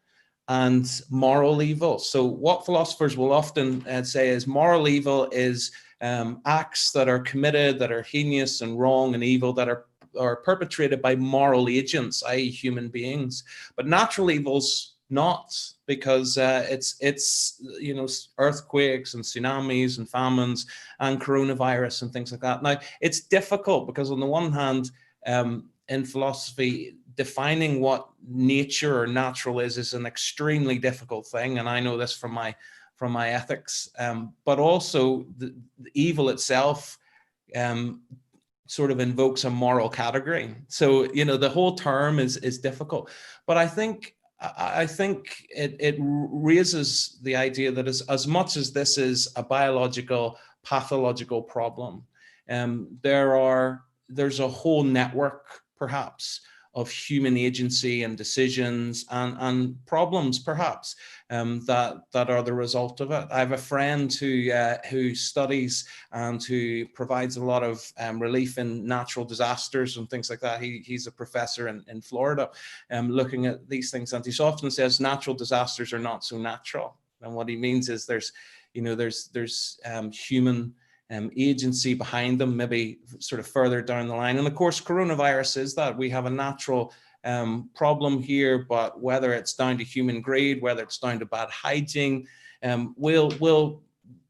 and moral evil. So what philosophers will often say is moral evil is acts that are committed, that are heinous and wrong and evil, that are perpetrated by moral agents, i.e. human beings. But natural evil's not, because it's earthquakes and tsunamis and famines and coronavirus and things like that. Now, it's difficult because on the one hand, in philosophy, defining what nature or natural is an extremely difficult thing. And I know this from my my ethics, but also the evil itself sort of invokes a moral category. So, you know, the whole term is difficult, but I think it raises the idea that as much as this is a biological, pathological problem, there's a whole network, perhaps, of human agency and decisions and problems, perhaps, that are the result of it. I have a friend who studies and who provides a lot of relief in natural disasters and things like that. He's a professor in Florida, looking at these things, and he often says natural disasters are not so natural. And what he means is there's human agency behind them, maybe sort of further down the line. And of course, coronavirus is that. We have a natural problem here, but whether it's down to human greed, whether it's down to bad hygiene, we'll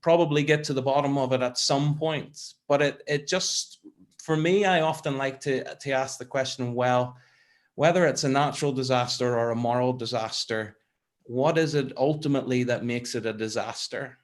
probably get to the bottom of it at some point. But it just, for me, I often like to ask the question, well, whether it's a natural disaster or a moral disaster, what is it ultimately that makes it a disaster?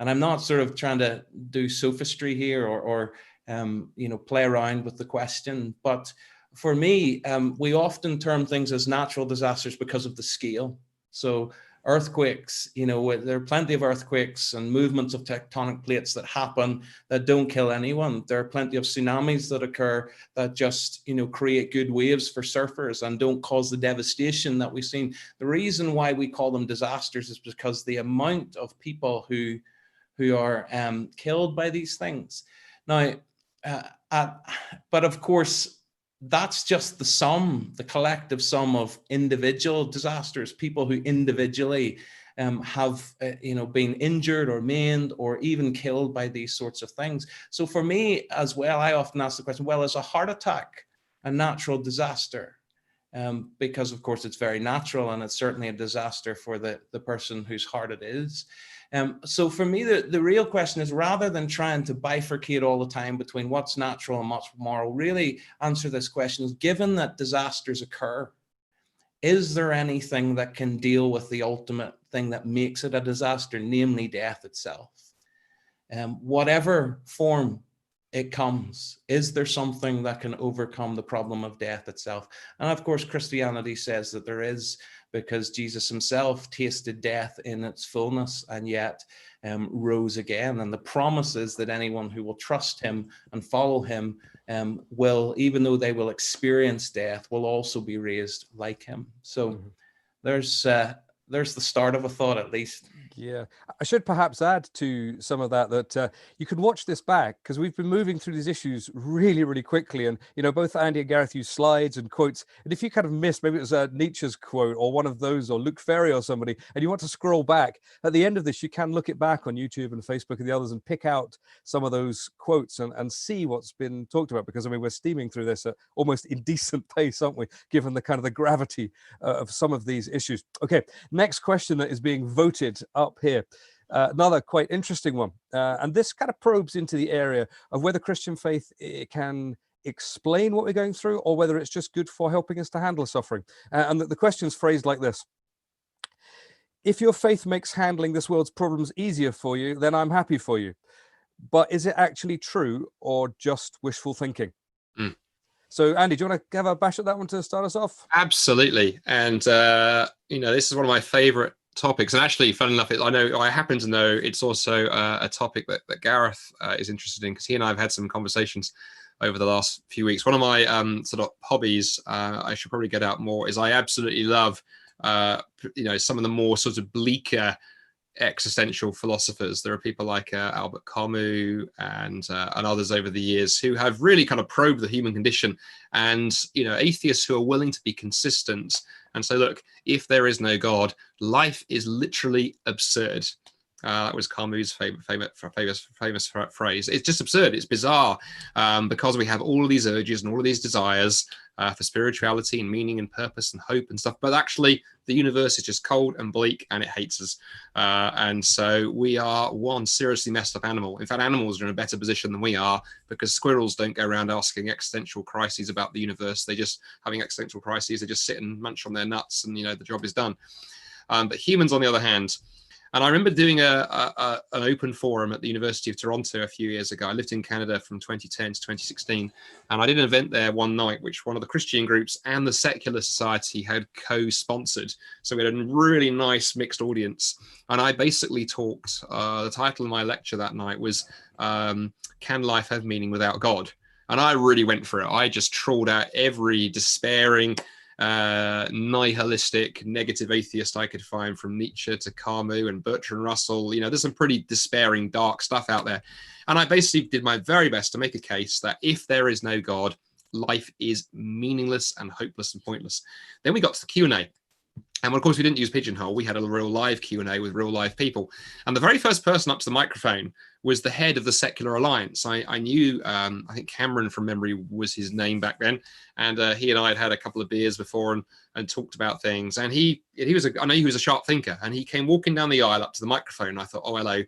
And I'm not sort of trying to do sophistry here or you know, play around with the question. But for me, we often term things as natural disasters because of the scale. So earthquakes, you know, there are plenty of earthquakes and movements of tectonic plates that happen that don't kill anyone. There are plenty of tsunamis that occur that just, you know, create good waves for surfers and don't cause the devastation that we've seen. The reason why we call them disasters is because the amount of people who are killed by these things. Now, but of course, that's just the sum, the collective sum of individual disasters, people who individually have you know, been injured or maimed or even killed by these sorts of things. So for me as well, I often ask the question, well, is a heart attack a natural disaster? Because of course it's very natural, and it's certainly a disaster for the person whose heart it is. So for me, the real question is, rather than trying to bifurcate all the time between what's natural and what's moral, really answer this question: given that disasters occur, is there anything that can deal with the ultimate thing that makes it a disaster, namely death itself? Whatever form it comes, is there something that can overcome the problem of death itself? And of course, Christianity says that there is, because Jesus himself tasted death in its fullness and yet rose again. And the promise is that anyone who will trust him and follow him will, even though they will experience death, will also be raised like him. So there's the start of a thought, at least. Yeah, I should perhaps add to some of that you could watch this back, because we've been moving through these issues really, really quickly. And, you know, both Andy and Gareth use slides and quotes. And if you kind of missed, maybe it was Nietzsche's quote or one of those, or Luc Ferry or somebody, and you want to scroll back, at the end of this, you can look it back on YouTube and Facebook and the others and pick out some of those quotes and see what's been talked about. Because, I mean, we're steaming through this at almost indecent pace, aren't we, given the kind of the gravity of some of these issues. Okay, next question that is being voted up here. Another quite interesting one. And this kind of probes into the area of whether Christian faith can explain what we're going through, or whether it's just good for helping us to handle suffering. And the question's phrased like this: if your faith makes handling this world's problems easier for you, then I'm happy for you. But is it actually true, or just wishful thinking? So, Andy, do you want to have a bash at that one to start us off? Absolutely. And, you know, this is one of my favorite topics. And actually, fun enough, I happen to know it's also a topic that Gareth is interested in, because he and I have had some conversations over the last few weeks. One of my sort of hobbies, I should probably get out more, is I absolutely love, you know, some of the more sort of bleaker existential philosophers. There are people like Albert Camus and others over the years who have really kind of probed the human condition, and, you know, atheists who are willing to be consistent and say, look, if there is no God, life is literally absurd. That was Camus' famous phrase. It's just absurd. It's bizarre, because we have all of these urges and all of these desires for spirituality and meaning and purpose and hope and stuff. But actually, the universe is just cold and bleak, and it hates us. And so we are one seriously messed up animal. In fact, animals are in a better position than we are, because squirrels don't go around asking existential crises about the universe. They just having existential crises. They just sit and munch on their nuts, and, you know, the job is done. But humans, on the other hand, And I remember doing an open forum at the University of Toronto a few years ago. I lived in Canada from 2010 to 2016. And I did an event there one night, which one of the Christian groups and the Secular Society had co-sponsored. So we had a really nice mixed audience. And I basically talked, the title of my lecture that night was, Can Life Have Meaning Without God? And I really went for it. I just trawled out every despairing, nihilistic, negative atheist I could find, from Nietzsche to Camus and Bertrand Russell. You know, there's some pretty despairing, dark stuff out there. And I basically did my very best to make a case that if there is no God, life is meaningless and hopeless and pointless. Then we got to the Q&A. And of course, we didn't use Pigeonhole. We had a real live Q&A with real live people. And the very first person up to the microphone was the head of the Secular Alliance. I knew, I think Cameron from memory was his name back then. And he and I had had a couple of beers before and talked about things. And I know he was a sharp thinker. And he came walking down the aisle up to the microphone. And I thought, oh, hello,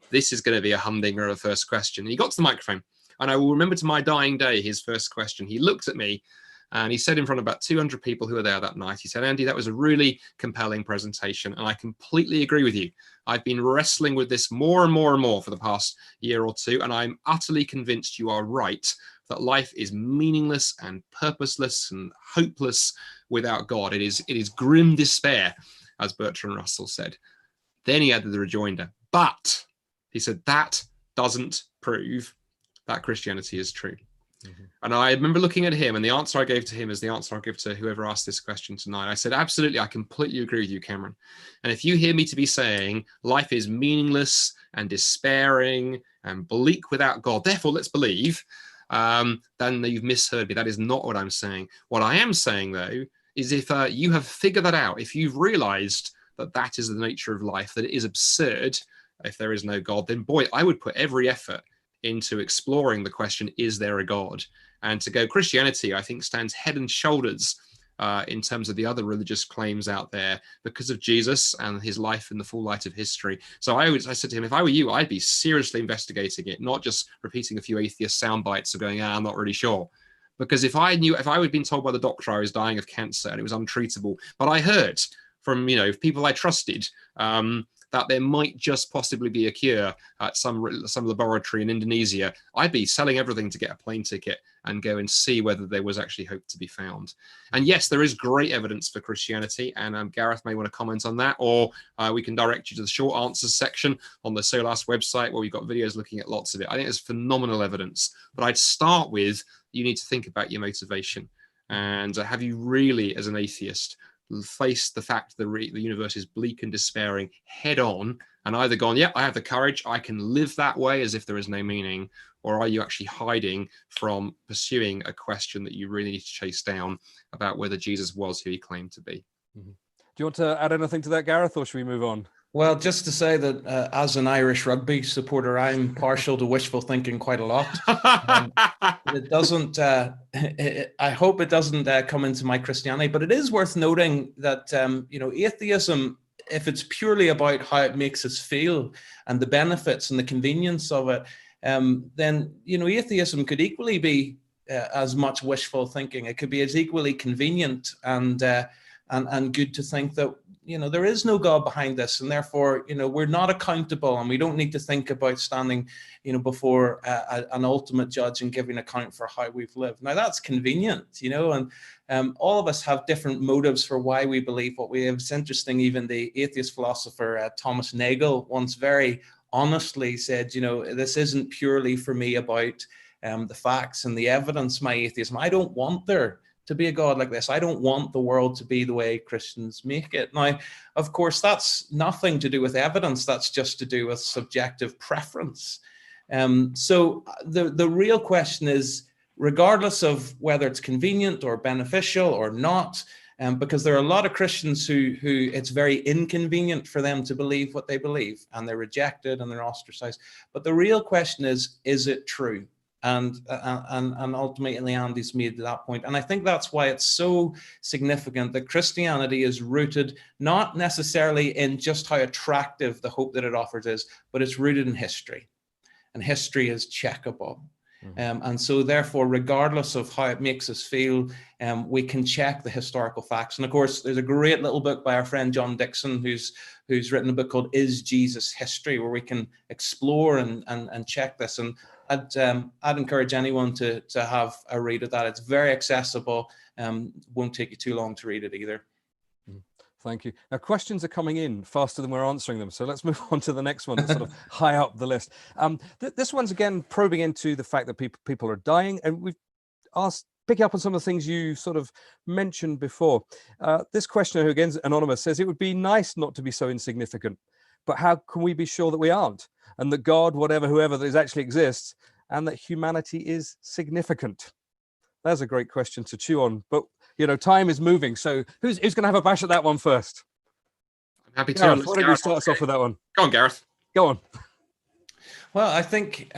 this is going to be a humdinger of a first question. And he got to the microphone. And I will remember to my dying day his first question. He looked at me and he said in front of about 200 people who were there that night, he said, Andy, that was a really compelling presentation. And I completely agree with you. I've been wrestling with this more and more and more for the past year or two. And I'm utterly convinced you are right, that life is meaningless and purposeless and hopeless without God. It is grim despair, as Bertrand Russell said. Then he added the rejoinder. But he said, that doesn't prove that Christianity is true. Mm-hmm. And I remember looking at him, and the answer I gave to him is the answer I'll give to whoever asked this question tonight. I said, absolutely, I completely agree with you, Cameron. And if you hear me to be saying life is meaningless and despairing and bleak without God, therefore let's believe, then you've misheard me. That is not what I'm saying. What I am saying, though, is if you have figured that out, if you've realized that that is the nature of life, that it is absurd if there is no God, then boy, I would put every effort into exploring the question, is there a God? And to go, Christianity, I think, stands head and shoulders in terms of the other religious claims out there because of Jesus and his life in the full light of history. So I said to him, if I were you, I'd be seriously investigating it, not just repeating a few atheist sound bites of going, I'm not really sure. Because if I had been told by the doctor I was dying of cancer and it was untreatable, but I heard from, people I trusted, that there might just possibly be a cure at some laboratory in Indonesia, I'd be selling everything to get a plane ticket and go and see whether there was actually hope to be found. And yes, there is great evidence for Christianity, and Gareth may want to comment on that, or we can direct you to the short answers section on the Solas website where we've got videos looking at lots of it. I think there's phenomenal evidence, but I'd start with, you need to think about your motivation. And have you really, as an atheist, face the fact that the universe is bleak and despairing head on, and either gone, yeah, I have the courage, I can live that way as if there is no meaning, or are you actually hiding from pursuing a question that you really need to chase down about whether Jesus was who he claimed to be? Mm-hmm. Do you want to add anything to that, Gareth, or should we move on? Well, just to say that as an Irish rugby supporter, I'm partial to wishful thinking quite a lot. It doesn't, I hope it doesn't come into my Christianity, but it is worth noting that, atheism, if it's purely about how it makes us feel and the benefits and the convenience of it, then, atheism could equally be as much wishful thinking. It could be as equally convenient and good to think that, there is no God behind this, and therefore, we're not accountable, and we don't need to think about standing, before an ultimate judge and giving account for how we've lived. Now, that's convenient, and all of us have different motives for why we believe what we have. It's interesting, even the atheist philosopher Thomas Nagel once very honestly said, this isn't purely for me about the facts and the evidence, my atheism. I don't want there to be a God like this. I don't want the world to be the way Christians make it. Now, of course, that's nothing to do with evidence. That's just to do with subjective preference. So the real question is, regardless of whether it's convenient or beneficial or not, because there are a lot of Christians who it's very inconvenient for them to believe what they believe, and they're rejected and they're ostracized. But the real question is it true? And ultimately Andy's made that point. And I think that's why it's so significant that Christianity is rooted not necessarily in just how attractive the hope that it offers is, but it's rooted in history. And history is checkable. And so therefore, regardless of how it makes us feel, we can check the historical facts. And of course, there's a great little book by our friend John Dixon, who's written a book called Is Jesus History, where we can explore and check this. And I'd encourage anyone to have a read of that. It's very accessible. Won't take you too long to read it either. Thank you. Now, questions are coming in faster than we're answering them. So let's move on to the next one that's sort of high up the list. This one's, again, probing into the fact that people are dying. And we've asked, picking up on some of the things you sort of mentioned before. This questioner, who again is anonymous, says it would be nice not to be so insignificant, but how can we be sure that we aren't? And that God, whoever that actually exists, and that humanity is significant? That's a great question to chew on. But time is moving. So who's going to have a bash at that one first? I'm happy to. Gareth, why don't you start us off with that one? Go on, Gareth. Go on. Well, I think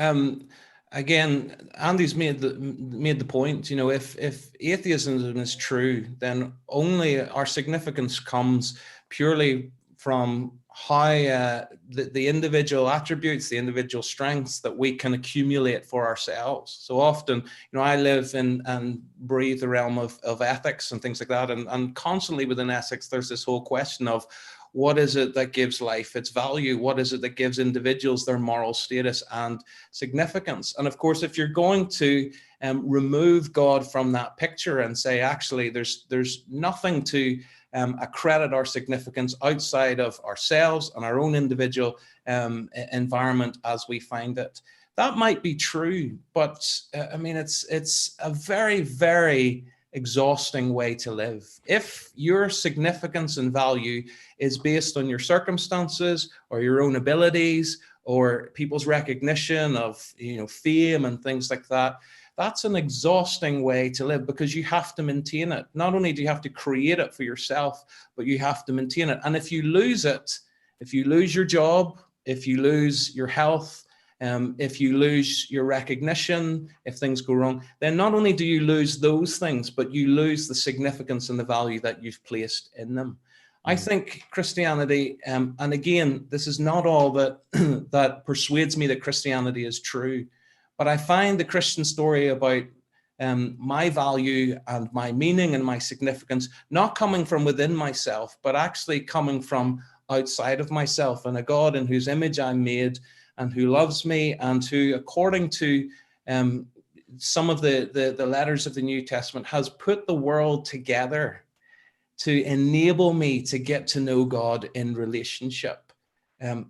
again, Andy's made the point. If atheism is true, then only our significance comes purely from how the individual attributes, the individual strengths that we can accumulate for ourselves. So often, I live in and breathe the realm of ethics and things like that. And constantly within ethics, there's this whole question of what is it that gives life its value? What is it that gives individuals their moral status and significance? And of course, if you're going to remove God from that picture and say, actually, there's nothing to accredit our significance outside of ourselves and our own individual environment as we find it. That might be true, but it's a very, very exhausting way to live. If your significance and value is based on your circumstances or your own abilities or people's recognition of fame and things like that, that's an exhausting way to live, because you have to maintain it. Not only do you have to create it for yourself, but you have to maintain it. And if you lose it, if you lose your job, if you lose your health, if you lose your recognition, if things go wrong, then not only do you lose those things, but you lose the significance and the value that you've placed in them. I think Christianity, and again, this is not all that that persuades me that Christianity is true, but I find the Christian story about my value and my meaning and my significance not coming from within myself, but actually coming from outside of myself, and a God in whose image I'm made and who loves me, and who, according to some of the letters of the New Testament, has put the world together to enable me to get to know God in relationship.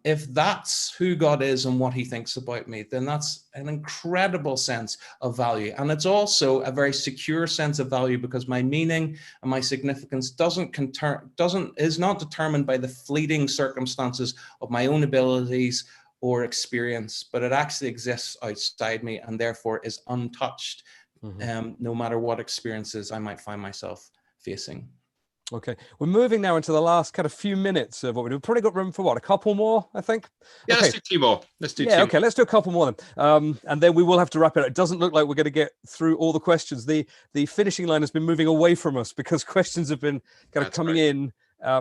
If that's who God is and what he thinks about me, then that's an incredible sense of value. And it's also a very secure sense of value, because my meaning and my significance is not determined by the fleeting circumstances of my own abilities or experience, but it actually exists outside me and therefore is untouched, no matter what experiences I might find myself facing. Okay, we're moving now into the last kind of few minutes of what we do. We've probably got room for what, a couple more, I think? Yeah, okay. Let's do two more. Okay, let's do a couple more then. And then we will have to wrap it up. It doesn't look like we're going to get through all the questions. The finishing line has been moving away from us because questions have been kind of coming in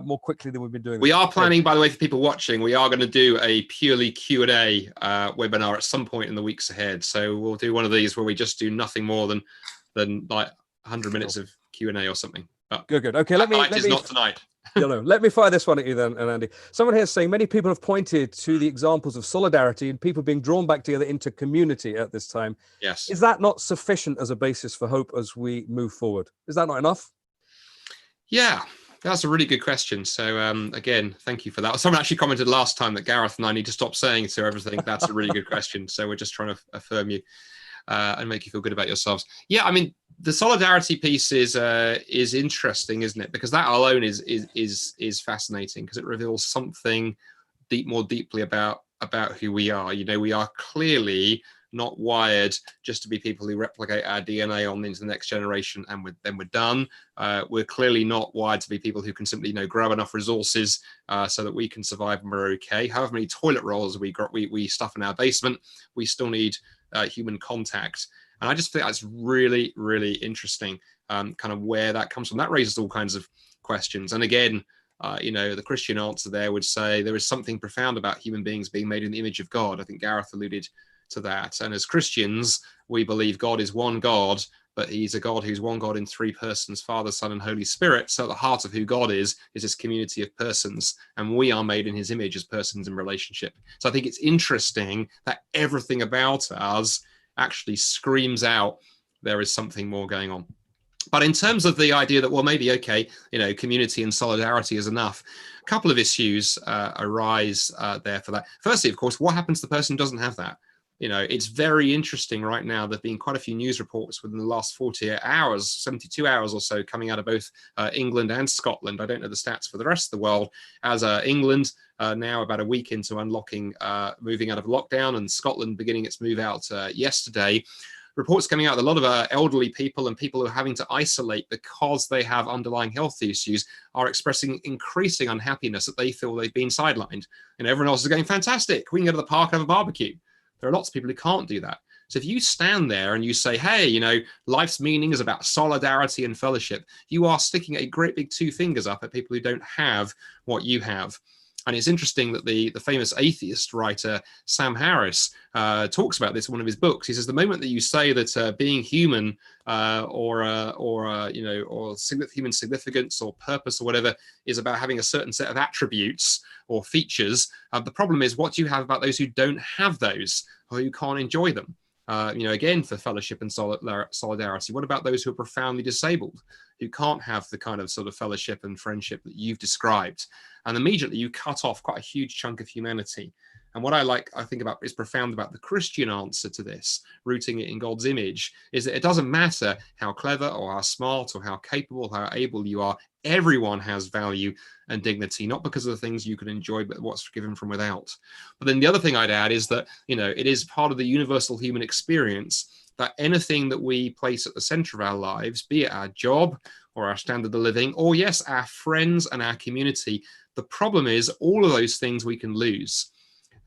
more quickly than we've been doing. We are planning, by the way, for people watching, we are going to do a purely Q&A webinar at some point in the weeks ahead. So we'll do one of these where we just do nothing more than like 100 minutes of Q&A or something. But good. Okay, let me not tonight. Let me fire this one at you then, Andy. Someone here is saying many people have pointed to the examples of solidarity and people being drawn back together into community at this time. Yes. Is that not sufficient as a basis for hope as we move forward? Is that not enough? Yeah, that's a really good question. So again, thank you for that. Someone actually commented last time that Gareth and I need to stop saying to everything. That's a really good question. So we're just trying to affirm you and make you feel good about yourselves. Yeah, I mean, the solidarity piece is interesting, isn't it? Because that alone is fascinating, because it reveals something more deeply about who we are. We are clearly not wired just to be people who replicate our DNA on into the next generation and then we're done. We're clearly not wired to be people who can simply grab enough resources so that we can survive and we're okay. However many toilet rolls we stuff in our basement, we still need human contact. And I just think that's really, really interesting, kind of where that comes from. That raises all kinds of questions. And again, the Christian answer there would say there is something profound about human beings being made in the image of God. I think Gareth alluded to that. And as Christians, we believe God is one God, but he's a God who's one God in three persons, Father, Son, and Holy Spirit. So at the heart of who God is this community of persons, and we are made in his image as persons in relationship. So I think it's interesting that everything about us actually screams out there is something more going on. But in terms of the idea that, well, maybe, okay, community and solidarity is enough, a couple of issues arise there for that. Firstly, of course, what happens to the person who doesn't have that? It's very interesting right now. There've been quite a few news reports within the last 48 hours, 72 hours or so, coming out of both England and Scotland. I don't know the stats for the rest of the world, as England now about a week into unlocking, moving out of lockdown, and Scotland beginning its move out yesterday. Reports coming out that a lot of elderly people and people who are having to isolate because they have underlying health issues are expressing increasing unhappiness that they feel they've been sidelined. And everyone else is going, fantastic, we can go to the park and have a barbecue. There are lots of people who can't do that. So if you stand there and you say, hey, life's meaning is about solidarity and fellowship, you are sticking a great big two fingers up at people who don't have what you have. And it's interesting that the famous atheist writer Sam Harris talks about this in one of his books. He says the moment that you say that being human or human significance or purpose or whatever is about having a certain set of attributes or features, the problem is what do you have about those who don't have those or who can't enjoy them? Again, for fellowship and solidarity, what about those who are profoundly disabled, who can't have the kind of sort of fellowship and friendship that you've described? And immediately you cut off quite a huge chunk of humanity. And what I think about is profound about the Christian answer to this, rooting it in God's image, is that it doesn't matter how clever or how smart or how capable, how able you are. Everyone has value and dignity, not because of the things you can enjoy, but what's given from without. But then the other thing I'd add is that, it is part of the universal human experience that anything that we place at the center of our lives, be it our job or our standard of living, or yes, our friends and our community, the problem is all of those things we can lose.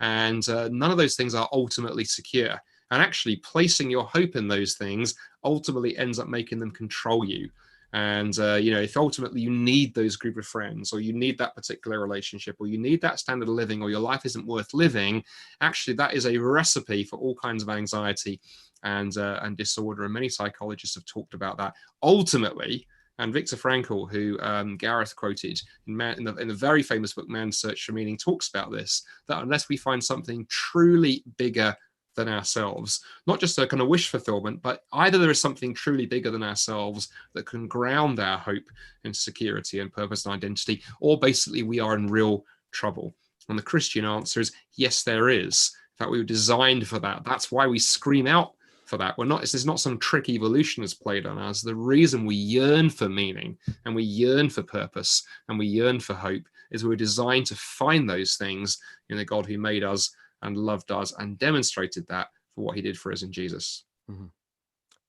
And none of those things are ultimately secure. And actually placing your hope in those things ultimately ends up making them control you. And, if ultimately you need those group of friends, or you need that particular relationship, or you need that standard of living, or your life isn't worth living, actually that is a recipe for all kinds of anxiety and disorder. And many psychologists have talked about that. Ultimately, and Viktor Frankl, who Gareth quoted in the very famous book, Man's Search for Meaning, talks about this, that unless we find something truly bigger than ourselves, not just a kind of wish fulfillment, but either there is something truly bigger than ourselves that can ground our hope and security and purpose and identity, or basically we are in real trouble. And the Christian answer is, yes, there is. In fact, we were designed for that. That's why we scream out for that. This is not some trick evolution has played on us. The reason we yearn for meaning and we yearn for purpose and we yearn for hope is we're designed to find those things in the God who made us and loved us and demonstrated that for what he did for us in Jesus. Mm-hmm.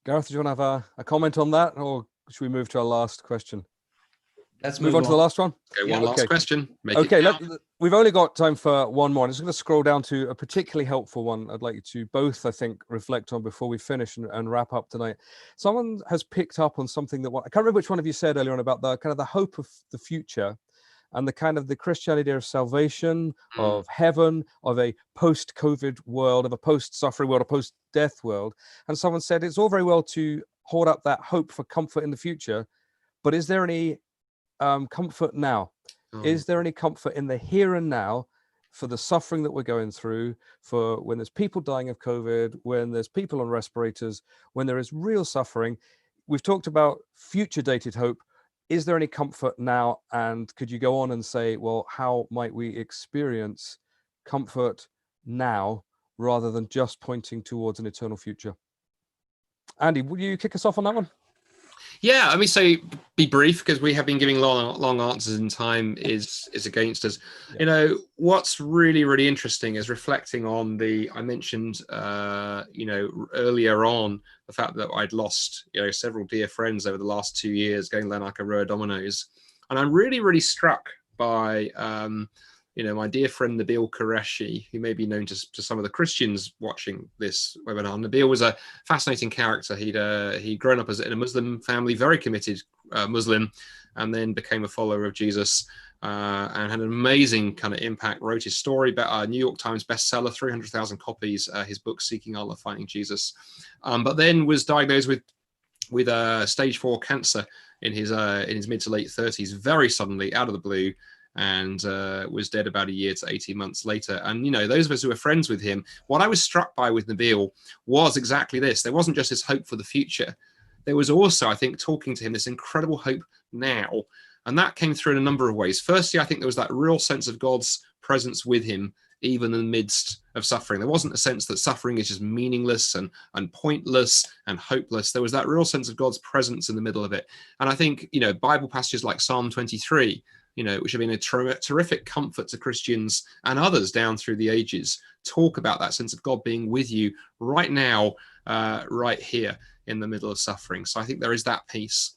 Gareth, do you want to have a comment on that, or should we move to our last question? Let's move on to the last one. Okay, one last question. We've only got time for one more. I'm just going to scroll down to a particularly helpful one I'd like you to both, I think, reflect on before we finish and wrap up tonight. Someone has picked up on something that I can't remember which one of you said earlier on about the kind of the hope of the future and the kind of the Christian idea of salvation, of heaven, of a post-COVID world, of a post-suffering world, a post-death world. And someone said it's all very well to hold up that hope for comfort in the future, but is there any comfort now? Is there any comfort in the here and now for the suffering that we're going through, for when there's people dying of COVID, when there's people on respirators, when there is real suffering? We've talked about future dated hope. Is there any comfort now? And could you go on and say, well, how might we experience comfort now rather than just pointing towards an eternal future? Andy, will you kick us off on that one? Yeah, I mean, so be brief, because we have been giving long answers and time is against us. Yeah. What's really, really interesting is reflecting on I mentioned, earlier on, the fact that I'd lost, several dear friends over the last 2 years going down like a row of dominoes. And I'm really, really struck by, my dear friend Nabil Qureshi, who may be known to some of the Christians watching this webinar. Nabil was a fascinating character. He'd grown up in a Muslim family, very committed Muslim, and then became a follower of Jesus, and had an amazing kind of impact, wrote his story, New York Times bestseller, 300,000 copies, his book, Seeking Allah, Finding Jesus. But then was diagnosed with stage 4 cancer in his mid to late 30s, very suddenly, out of the blue, and was dead about a year to 18 months later. And, you know, those of us who were friends with him, what I was struck by with Nabil was exactly this. There wasn't just this hope for the future. There was also, I think, talking to him, this incredible hope now. And that came through in a number of ways. Firstly, I think there was that real sense of God's presence with him, even in the midst of suffering. There wasn't a sense that suffering is just meaningless and pointless and hopeless. There was that real sense of God's presence in the middle of it. And I think, you know, Bible passages like Psalm 23, you know, which have been a terrific comfort to Christians and others down through the ages, talk about that sense of God being with you right now, right here in the middle of suffering. So I think there is that piece.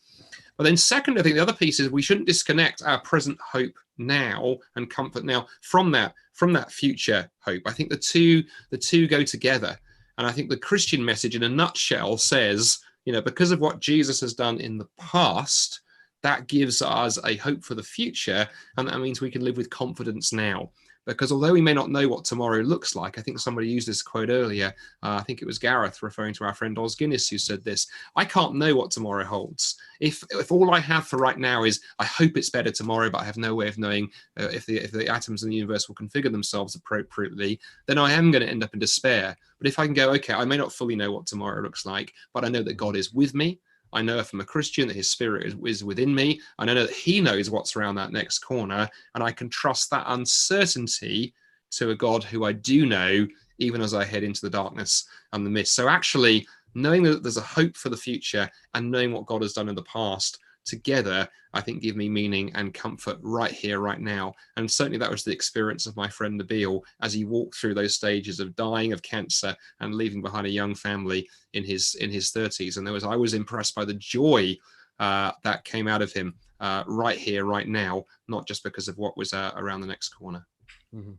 But then second, I think the other piece is we shouldn't disconnect our present hope now and comfort now from that future hope. I think the two go together. And I think the Christian message in a nutshell says, you know, because of what Jesus has done in the past, that gives us a hope for the future. And that means we can live with confidence now. Because although we may not know what tomorrow looks like, I think somebody used this quote earlier. I think it was Gareth referring to our friend Os Guinness who said this: I can't know what tomorrow holds. If all I have for right now is I hope it's better tomorrow, but I have no way of knowing if the atoms in the universe will configure themselves appropriately, then I am going to end up in despair. But if I can go, okay, I may not fully know what tomorrow looks like, but I know that God is with me. I know if I'm a Christian that his spirit is within me. I know that he knows what's around that next corner, and I can trust that uncertainty to a God who I do know, even as I head into the darkness and the mist. So actually, knowing that there's a hope for the future and knowing what God has done in the past together, I think give me meaning and comfort right here, right now. And certainly that was the experience of my friend Nabil as he walked through those stages of dying of cancer and leaving behind a young family in his 30s. And I was impressed by the joy that came out of him right here, right now, not just because of what was around the next corner. Mm-hmm.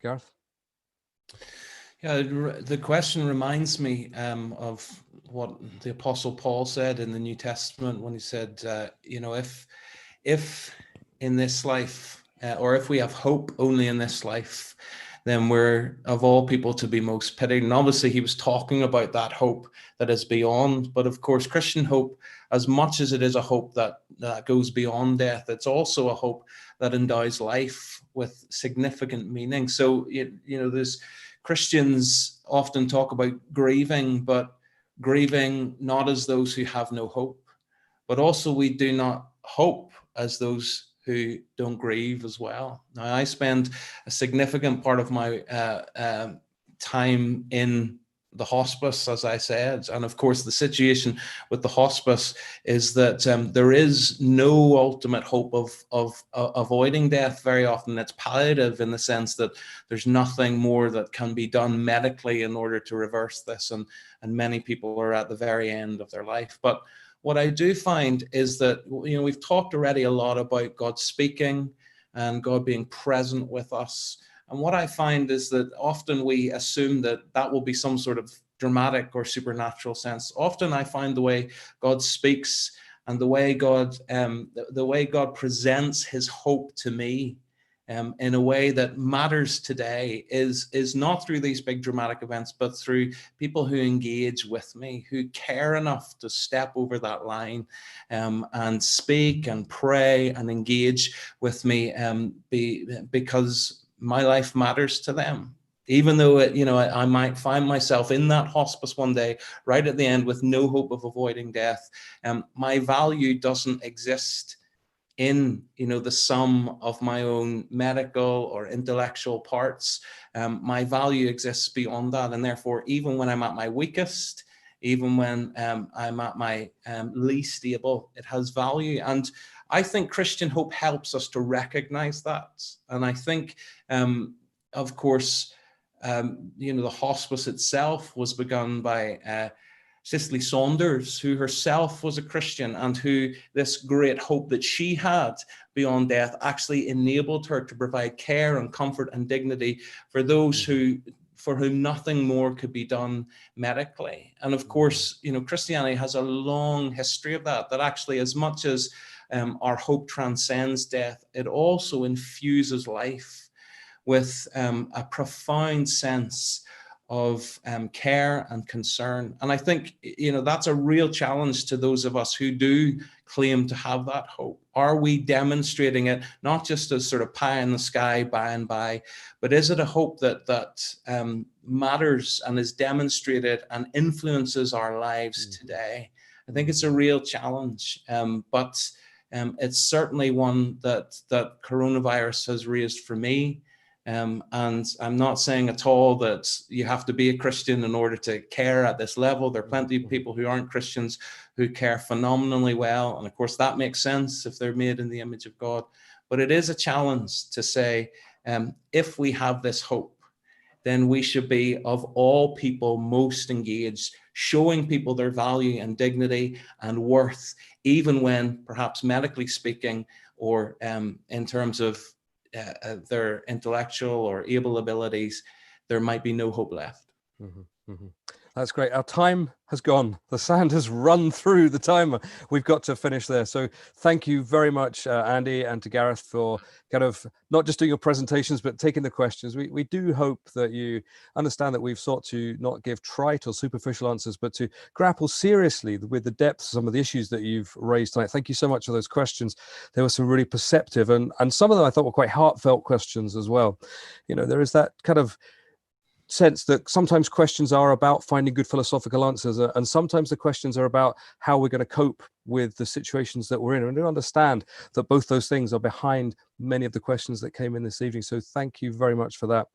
Gareth? Yeah, the question reminds me of what the Apostle Paul said in the New Testament when he said, you know, if in this life, or if we have hope only in this life, then we're of all people to be most pitied. And obviously he was talking about that hope that is beyond. But of course, Christian hope, as much as it is a hope that goes beyond death, it's also a hope that endows life with significant meaning. So, you know, there's Christians often talk about grieving, but grieving not as those who have no hope, but also we do not hope as those who don't grieve as well. Now, I spend a significant part of my time in the hospice, as I said, and of course the situation with the hospice is that there is no ultimate hope of avoiding death. Very often it's palliative in the sense that there's nothing more that can be done medically in order to reverse this, and many people are at the very end of their life. But what I do find is that, you know, we've talked already a lot about God speaking and God being present with us. And what I find is that often we assume that that will be some sort of dramatic or supernatural sense. Often I find the way God speaks and the way God presents his hope to me in a way that matters today is not through these big dramatic events, but through people who engage with me, who care enough to step over that line and speak and pray and engage with me because my life matters to them. Even though I might find myself in that hospice one day, right at the end, with no hope of avoiding death, my value doesn't exist in the sum of my own medical or intellectual parts. My value exists beyond that, and therefore, even when I'm at my weakest, even when I'm at my least able, it has value. And I think Christian hope helps us to recognize that. And I think, of course, the hospice itself was begun by Cicely Saunders, who herself was a Christian and who this great hope that she had beyond death actually enabled her to provide care and comfort and dignity for those for whom nothing more could be done medically. And of course, Christianity has a long history of that actually, as much as our hope transcends death, it also infuses life with a profound sense of care and concern. And I think, that's a real challenge to those of us who do claim to have that hope. Are we demonstrating it not just as sort of pie in the sky by and by, but is it a hope that matters and is demonstrated and influences our lives today? I think it's a real challenge, but it's certainly one that coronavirus has raised for me. And I'm not saying at all that you have to be a Christian in order to care at this level. There are plenty of people who aren't Christians who care phenomenally well. And of course, that makes sense if they're made in the image of God. But it is a challenge to say, if we have this hope, then we should be, of all people, most engaged, showing people their value and dignity and worth, even when perhaps medically speaking, or in terms of their intellectual or able abilities, there might be no hope left. That's great. Our time has gone. The sand has run through the timer. We've got to finish there. So thank you very much, Andy, and to Gareth for kind of not just doing your presentations, but taking the questions. We do hope that you understand that we've sought to not give trite or superficial answers, but to grapple seriously with the depth of some of the issues that you've raised tonight. Thank you so much for those questions. There were some really perceptive and some of them I thought were quite heartfelt questions as well. There is that kind of sense that sometimes questions are about finding good philosophical answers, and sometimes the questions are about how we're going to cope with the situations that we're in. And I do understand that both those things are behind many of the questions that came in this evening. So thank you very much for that.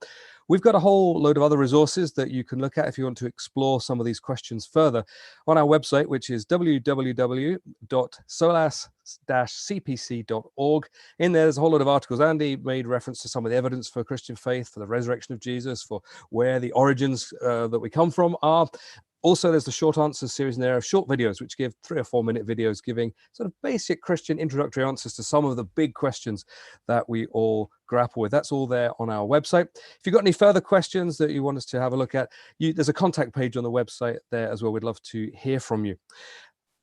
We've got a whole load of other resources that you can look at if you want to explore some of these questions further on our website, which is www.solas-cpc.org. In there's a whole lot of articles. Andy made reference to some of the evidence for Christian faith, for the resurrection of Jesus, for where the origins that we come from are. Also, there's the short answers series in there of short videos, which give 3 or 4 minute videos giving sort of basic Christian introductory answers to some of the big questions that we all grapple with. That's all there on our website. If you've got any further questions that you want us to have a look at, there's a contact page on the website there as well. We'd love to hear from you.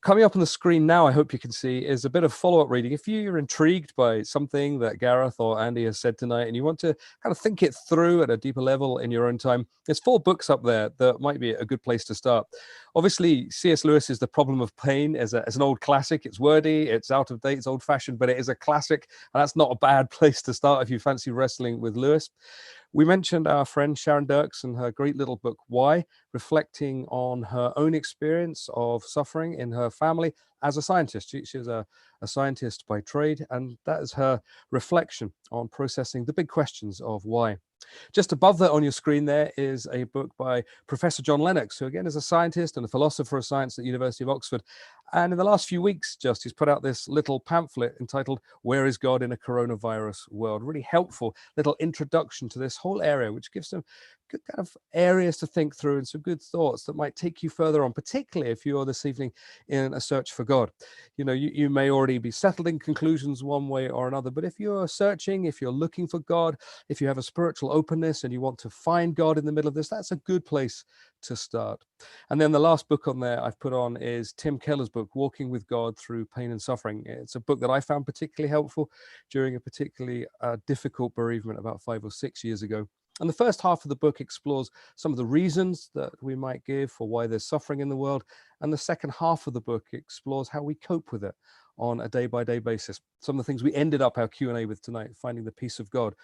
Coming up on the screen now, I hope you can see, is a bit of follow-up reading. If you're intrigued by something that Gareth or Andy has said tonight and you want to kind of think it through at a deeper level in your own time, there's 4 books up there that might be a good place to start. Obviously, C.S. Lewis's The Problem of Pain is an old classic. It's wordy, it's out of date, it's old-fashioned, but it is a classic, and that's not a bad place to start if you fancy wrestling with Lewis. We mentioned our friend Sharon Dirks and her great little book, Why, reflecting on her own experience of suffering in her family as a scientist. She's a scientist by trade, and that is her reflection on processing the big questions of why. Just above that on your screen there is a book by Professor John Lennox, who again is a scientist and a philosopher of science at the University of Oxford. And in the last few weeks, he's put out this little pamphlet entitled Where is God in a Coronavirus World? Really helpful little introduction to this whole area, which gives some good kind of areas to think through and some good thoughts that might take you further on, particularly if you're this evening in a search for God. You may already be settled in conclusions one way or another, but if you're searching, if you're looking for God, if you have a spiritual openness and you want to find God in the middle of this, that's a good place to start. And then the last book on there I've put on is Tim Keller's book, Walking with God Through Pain and Suffering. It's a book that I found particularly helpful during a particularly difficult bereavement about 5 or 6 years ago. And the first half of the book explores some of the reasons that we might give for why there's suffering in the world. And the second half of the book explores how we cope with it on a day-by-day basis. Some of the things we ended up our Q&A with tonight, finding the peace of God,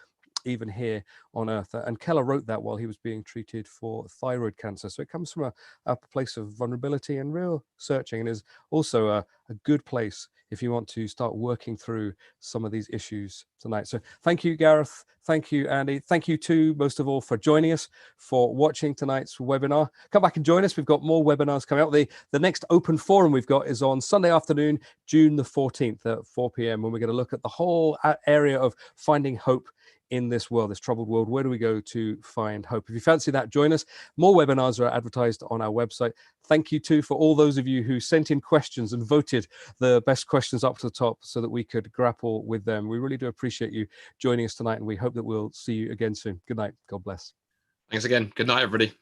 even here on earth. And Keller wrote that while he was being treated for thyroid cancer. So it comes from a place of vulnerability and real searching, and is also a good place if you want to start working through some of these issues tonight. So thank you, Gareth. Thank you, Andy. Thank you too, most of all, for joining us, for watching tonight's webinar. Come back and join us. We've got more webinars coming up. The next open forum we've got is on Sunday afternoon, June the 14th at 4 p.m, when we're going to look at the whole area of finding hope in this world, this troubled world. Where do we go to find hope? If you fancy that, join us. More webinars are advertised on our website. Thank you too for all those of you who sent in questions and voted the best questions up to the top so that we could grapple with them. We really do appreciate you joining us tonight, and we hope that we'll see you again soon. Good night. God bless. Thanks again. Good night, everybody.